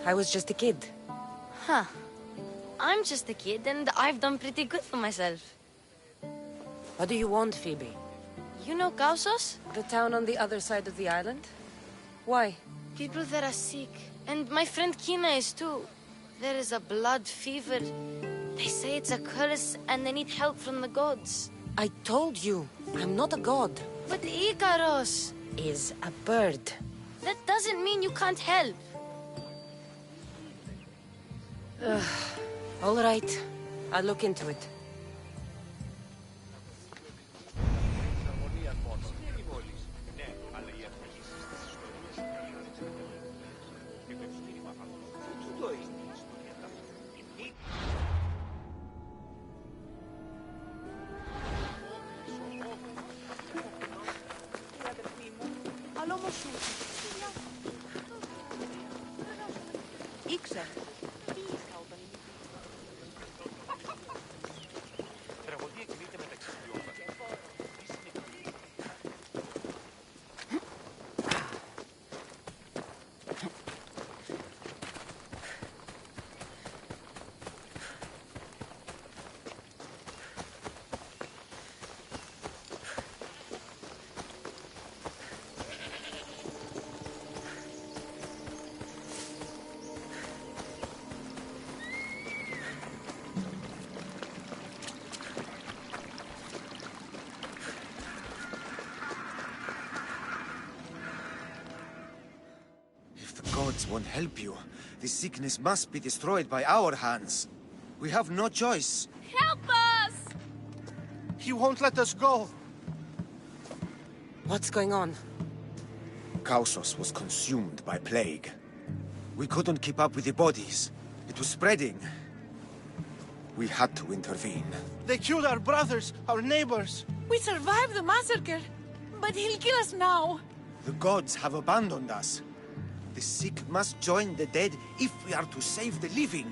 I was just a kid. Huh. I'm just a kid, and I've done pretty good for myself. What do you want, Phoebe? You know Kausos? The town on the other side of the island? Why? People there are sick, and my friend Kina is too. There is a blood fever. They say it's a curse, and they need help from the gods. I told you, I'm not a god. But Ikaros is a bird. That doesn't mean you can't help. All right, I'll look into it. Gods won't help you. This sickness must be destroyed by our hands. We have no choice. Help us! He won't let us go. What's going on? Kausos was consumed by plague. We couldn't keep up with the bodies. It was spreading. We had to intervene. They killed our brothers, our neighbors. We survived the massacre, but he'll kill us now. The gods have abandoned us. The sick must join the dead if we are to save the living.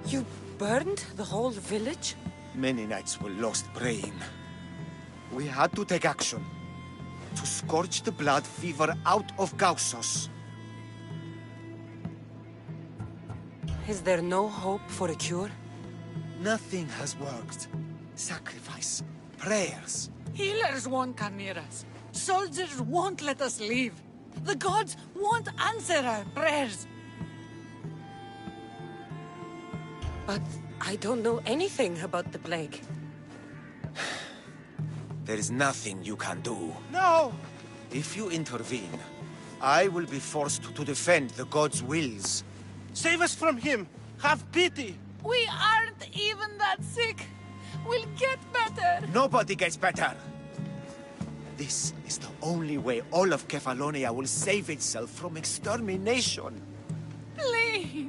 You burned the whole village? Many nights were lost praying. We had to take action. To scorch the blood fever out of Kausos. Is there no hope for a cure? Nothing has worked. Sacrifice, prayers. Healers won't come near us. Soldiers won't let us leave. The gods won't answer our prayers. But I don't know anything about the plague. There is nothing you can do. No! If you intervene, I will be forced to defend the gods' wills. Save us from him! Have pity! We aren't even that sick. We'll get better. Nobody gets better. This is the only way all of Kefalonia will save itself from extermination. Please.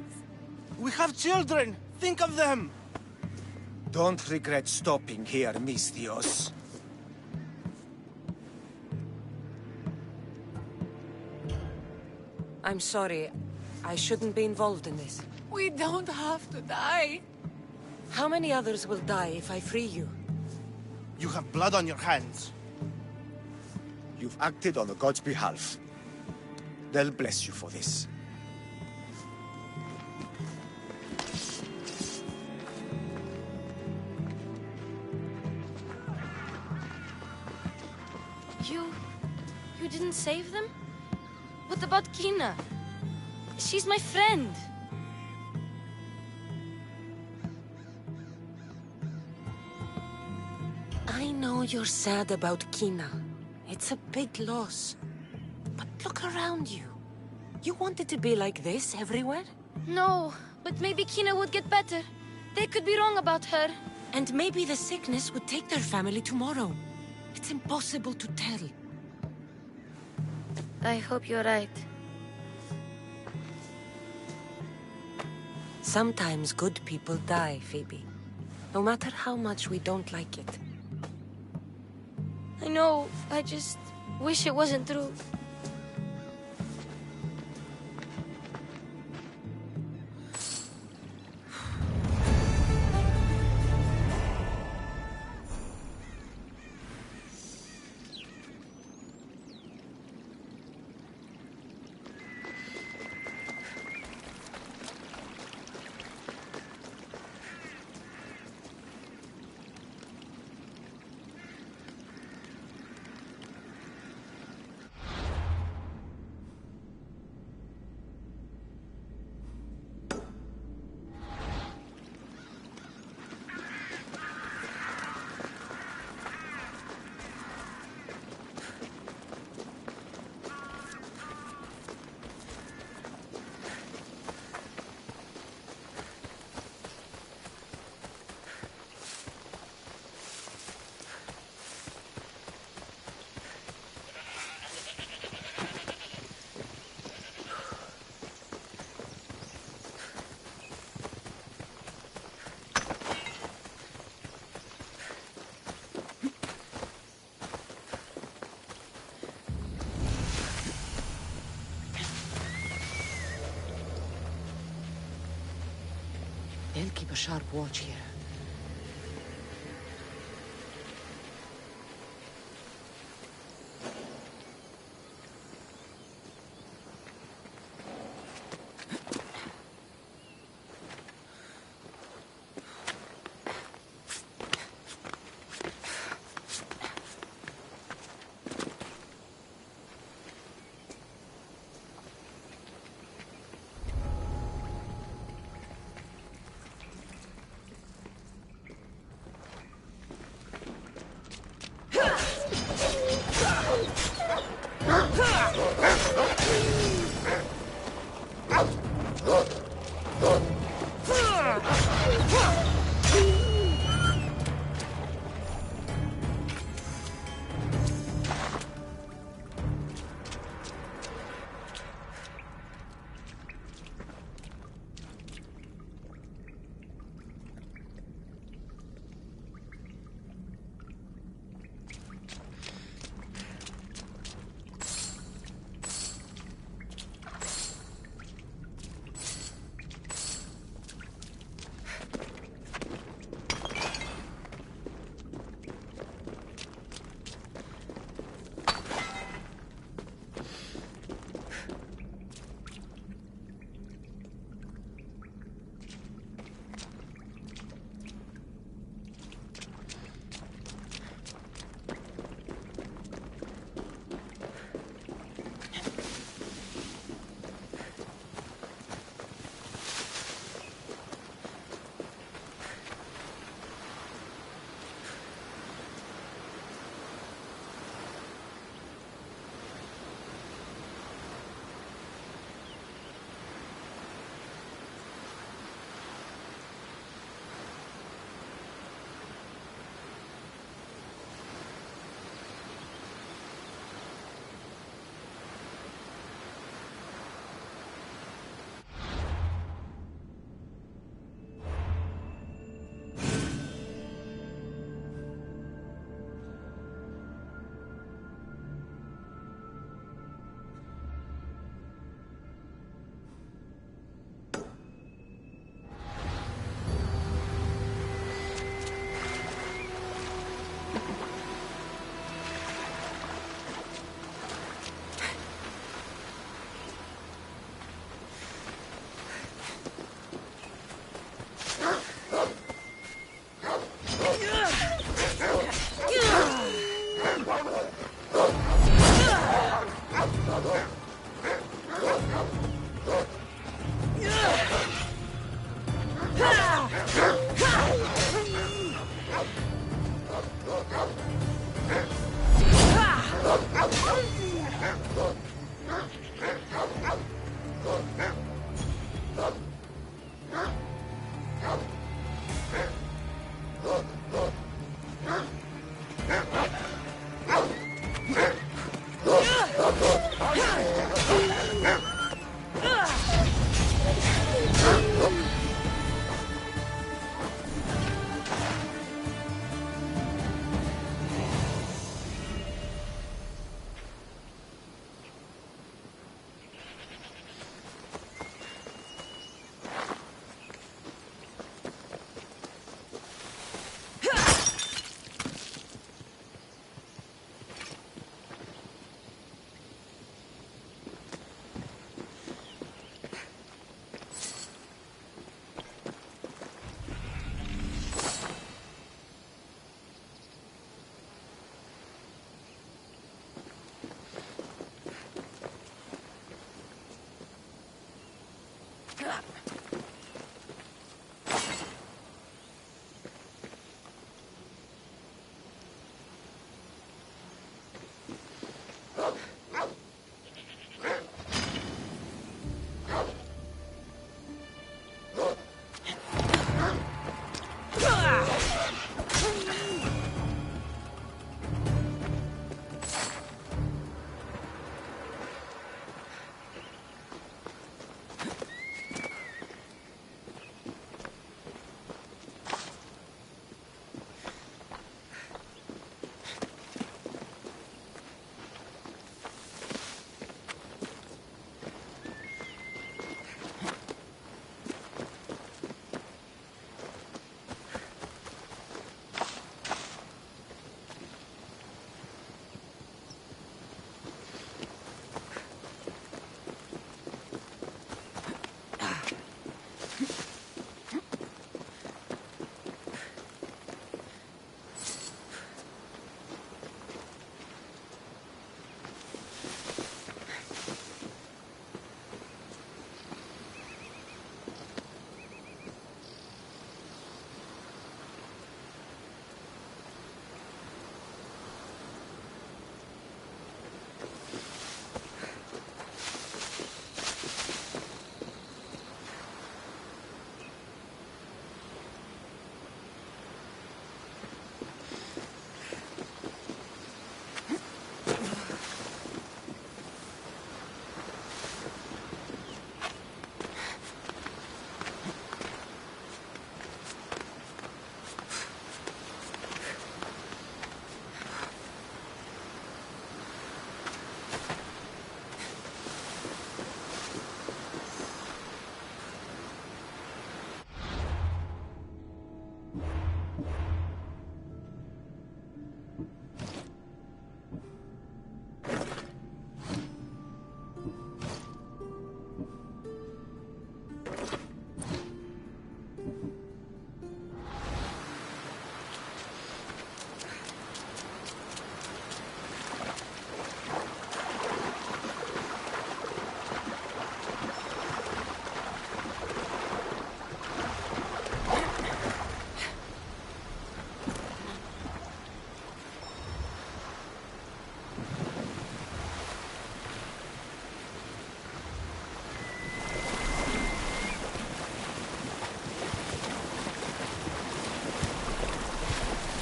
We have children. Think of them. Don't regret stopping here, Mistios. I'm sorry. I shouldn't be involved in this. We don't have to die. How many others will die if I free you? You have blood on your hands. You've acted on the gods' behalf. They'll bless you for this. You didn't save them? What about Kina? She's my friend. I know you're sad about Kina. It's a big loss. But look around you. You want it to be like this everywhere? No, but maybe Kina would get better. They could be wrong about her. And maybe the sickness would take their family tomorrow. It's impossible to tell. I hope you're right. Sometimes good people die, Phoebe. No matter how much we don't like it. I know, I just wish it wasn't true. They'll keep a sharp watch here.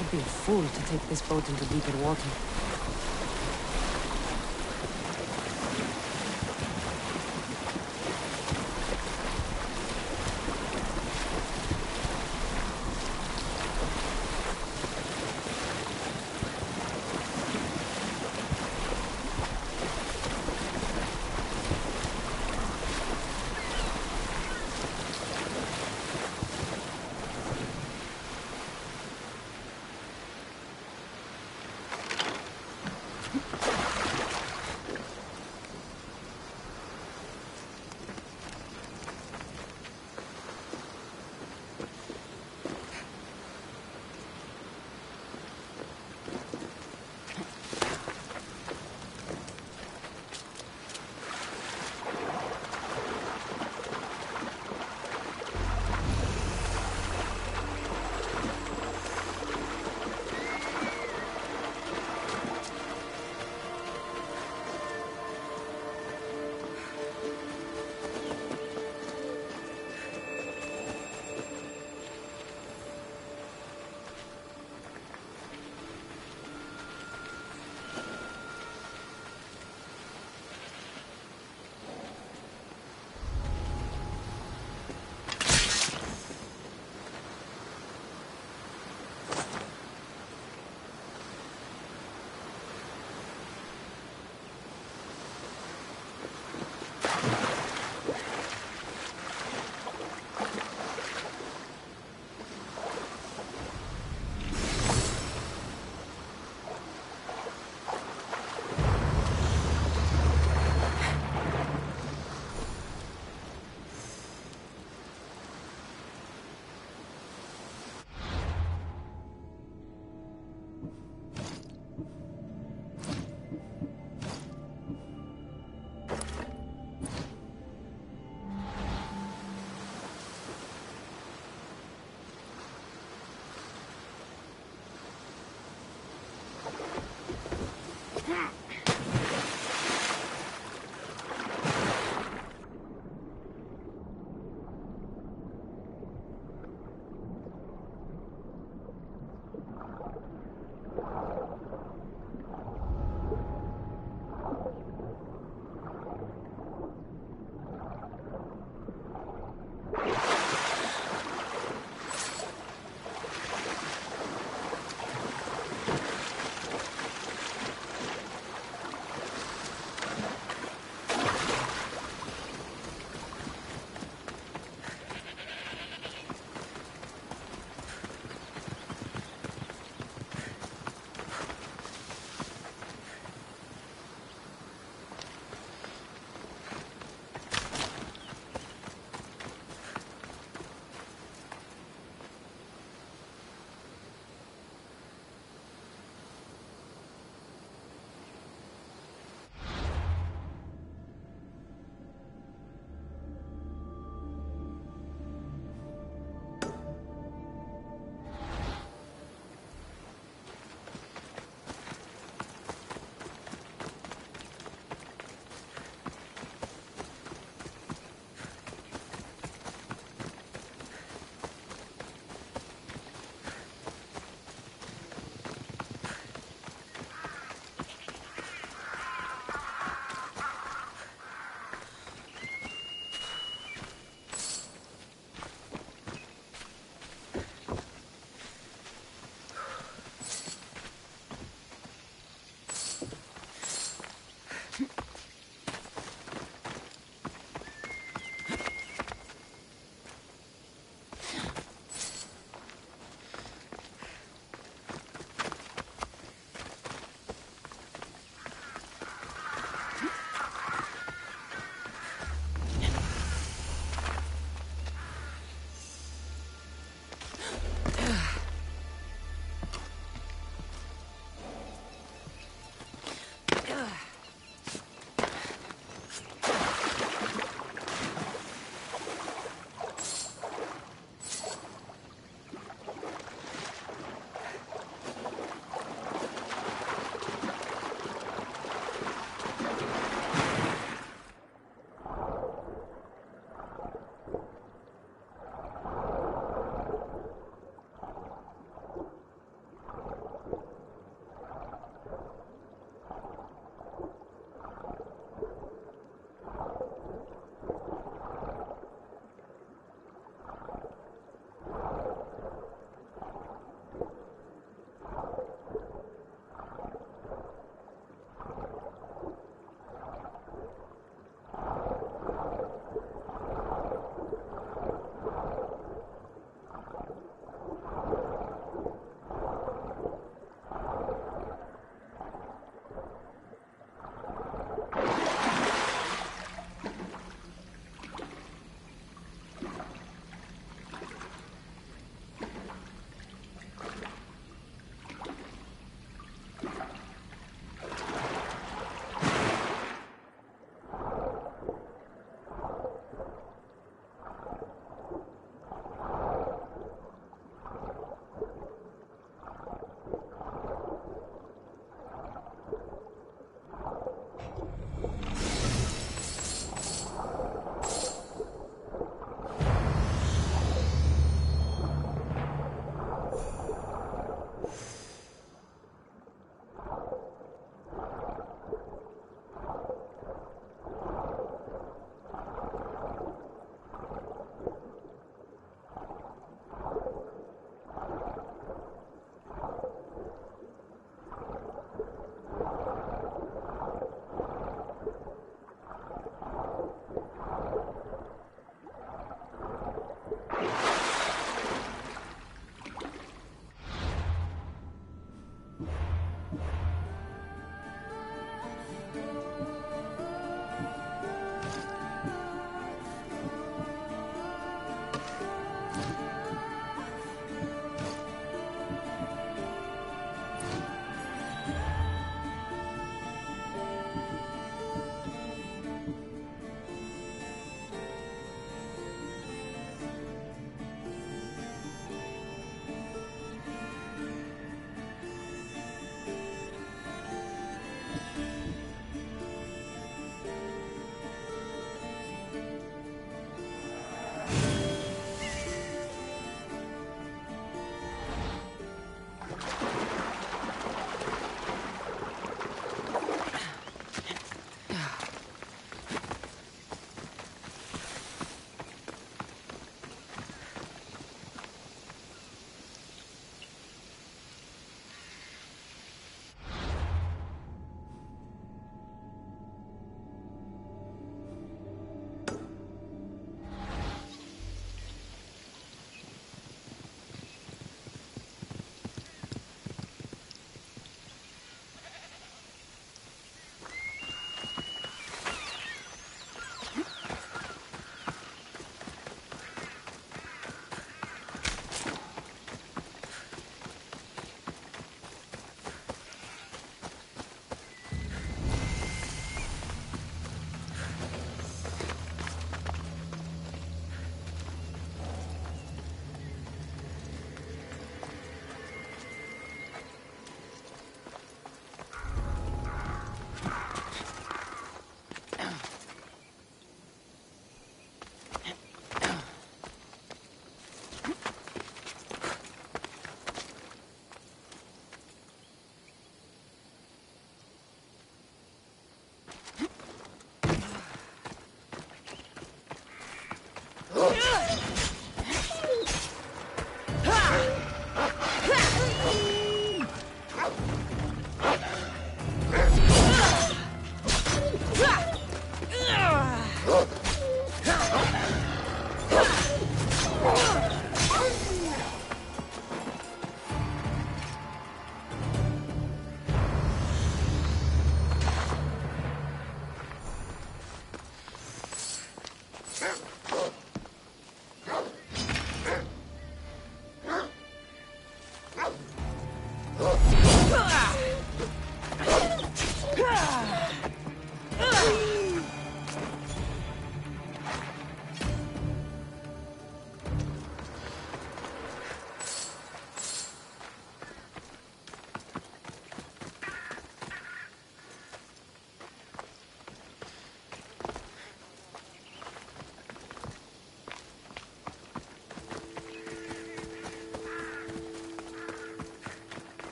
I'd be a fool to take this boat into deeper water.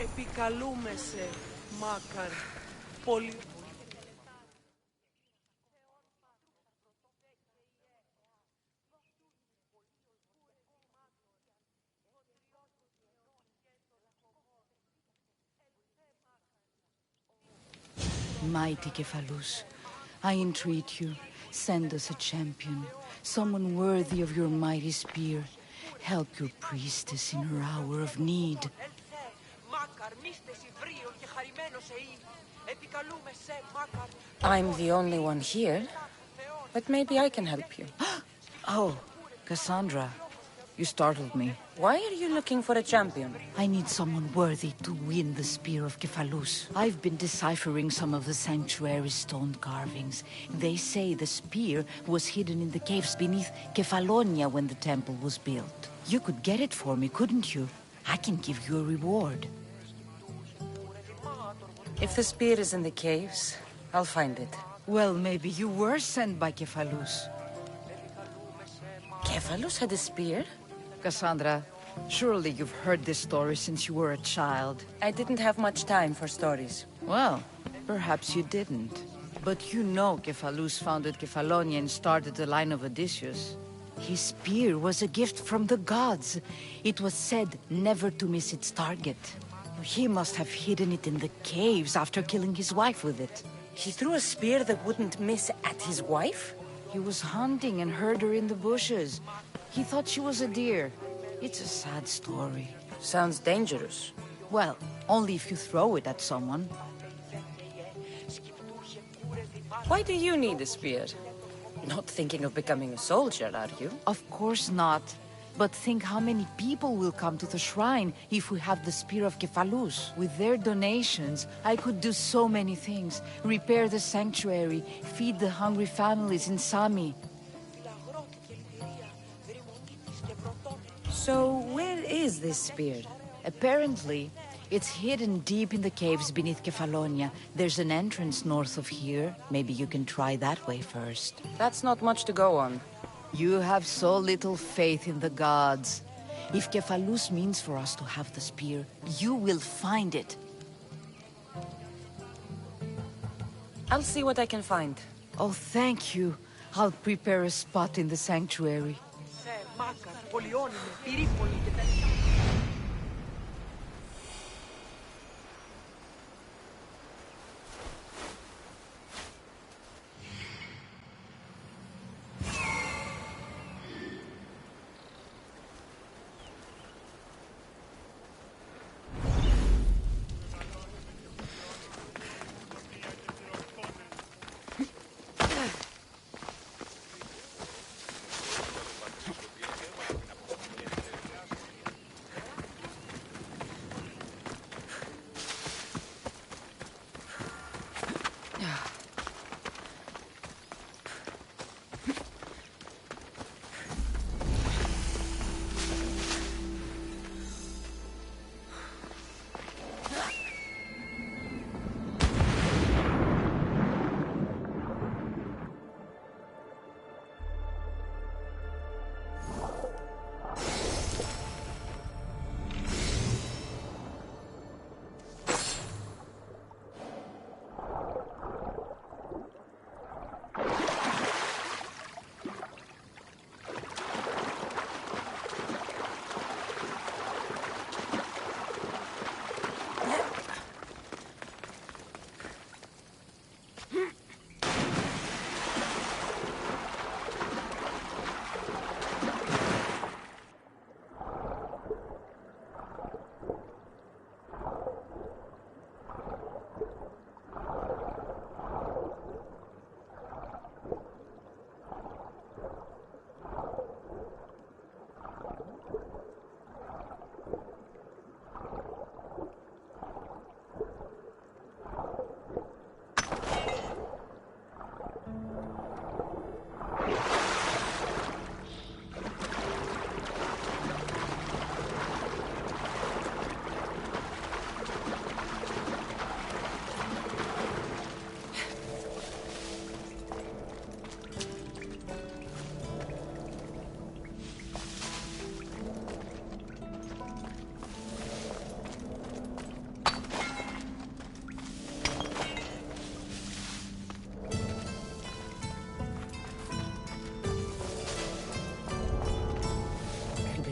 Επικαλούμε σε, Μάκαρ, πολύ... Mighty Kephalus, I entreat you, send us a champion, someone worthy of your mighty spear. Help your priestess in her hour of need. I'm the only one here, but maybe I can help you. Oh, Cassandra, you startled me. Why are you looking for a champion? I need someone worthy to win the spear of Kephalus. I've been deciphering some of the sanctuary's stone carvings. They say the spear was hidden in the caves beneath Kefalonia when the temple was built. You could get it for me, couldn't you? I can give you a reward. If the spear is in the caves, I'll find it. Well, maybe you were sent by Kephalus. Kephalus had a spear? Cassandra, surely you've heard this story since you were a child. I didn't have much time for stories. Well, perhaps you didn't. But you know Cephalus founded Cephalonia and started the line of Odysseus. His spear was a gift from the gods. It was said never to miss its target. He must have hidden it in the caves after killing his wife with it. He threw a spear that wouldn't miss at his wife? He was hunting and heard her in the bushes. He thought she was a deer. It's a sad story. Sounds dangerous. Well, only if you throw it at someone. Why do you need a spear? Not thinking of becoming a soldier, are you? Of course not. But think how many people will come to the shrine if we have the Spear of Cephalus. With their donations, I could do so many things. Repair the sanctuary, feed the hungry families in Sami. So, where is this spear? Apparently, it's hidden deep in the caves beneath Cephalonia. There's an entrance north of here. Maybe you can try that way first. That's not much to go on. You have so little faith in the gods. If Cephalus means for us to have the spear, you will find it. I'll see what I can find. Oh, thank you. I'll prepare a spot in the sanctuary.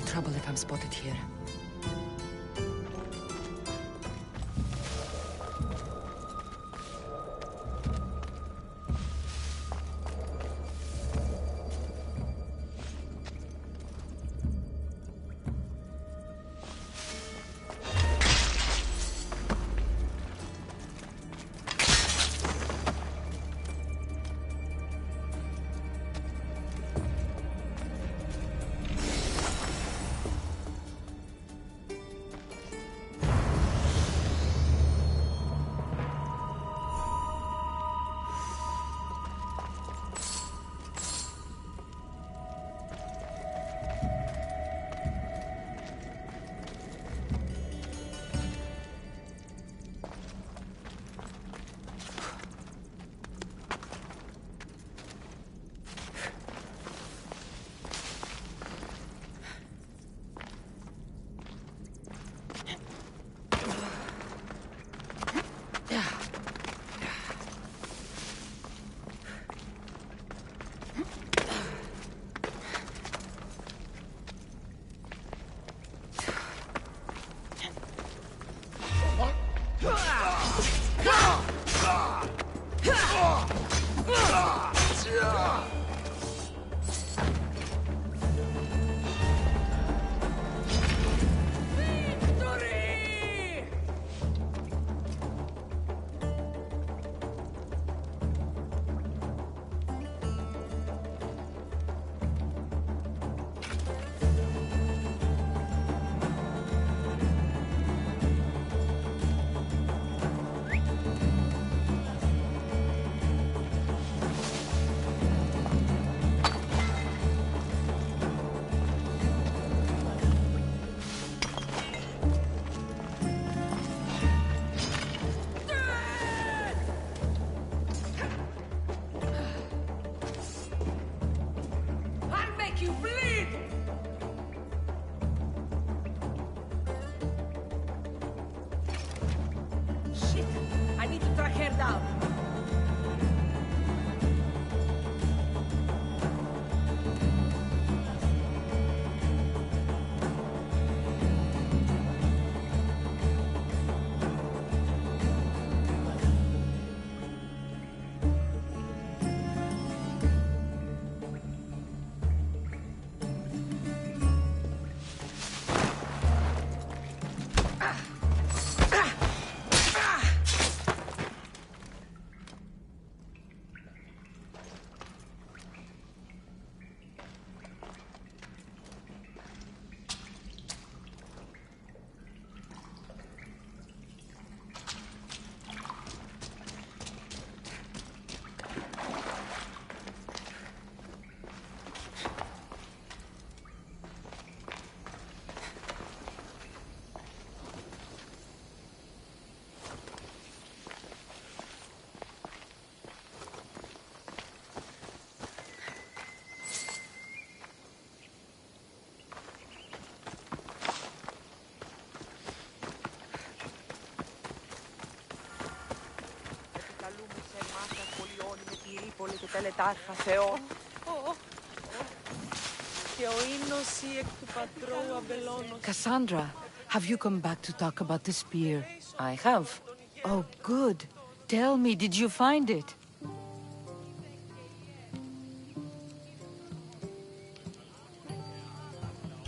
Trouble if I'm spotted here. make you bleed! Shit! I need to track her down. Και τελετάρχα Θεό. Και ο ύμνος ή εκ του πατρού αμπελώνος. Cassandra, have you come back to talk about the spear? I have. Oh, good. Tell me, did you find it?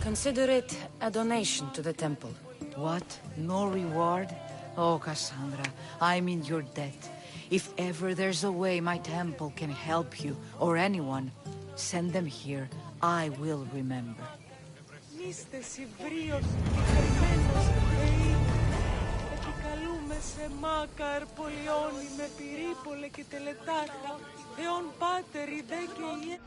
Consider it a donation to the temple. What? No reward? Oh, Cassandra, I'm in your debt. If ever there's a way my temple can help you, or anyone, send them here. I will remember. Είστε Ιβρίος και καημένος Θεή. Επικαλούμε σε Μάκαρ, πολιώνει με πυρήπολε και τελετάρχα. Θεόν Πάτερ, ιδέ και ιέ.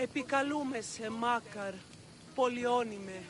Επικαλούμε σε Μάκαρ, πολιώνει με.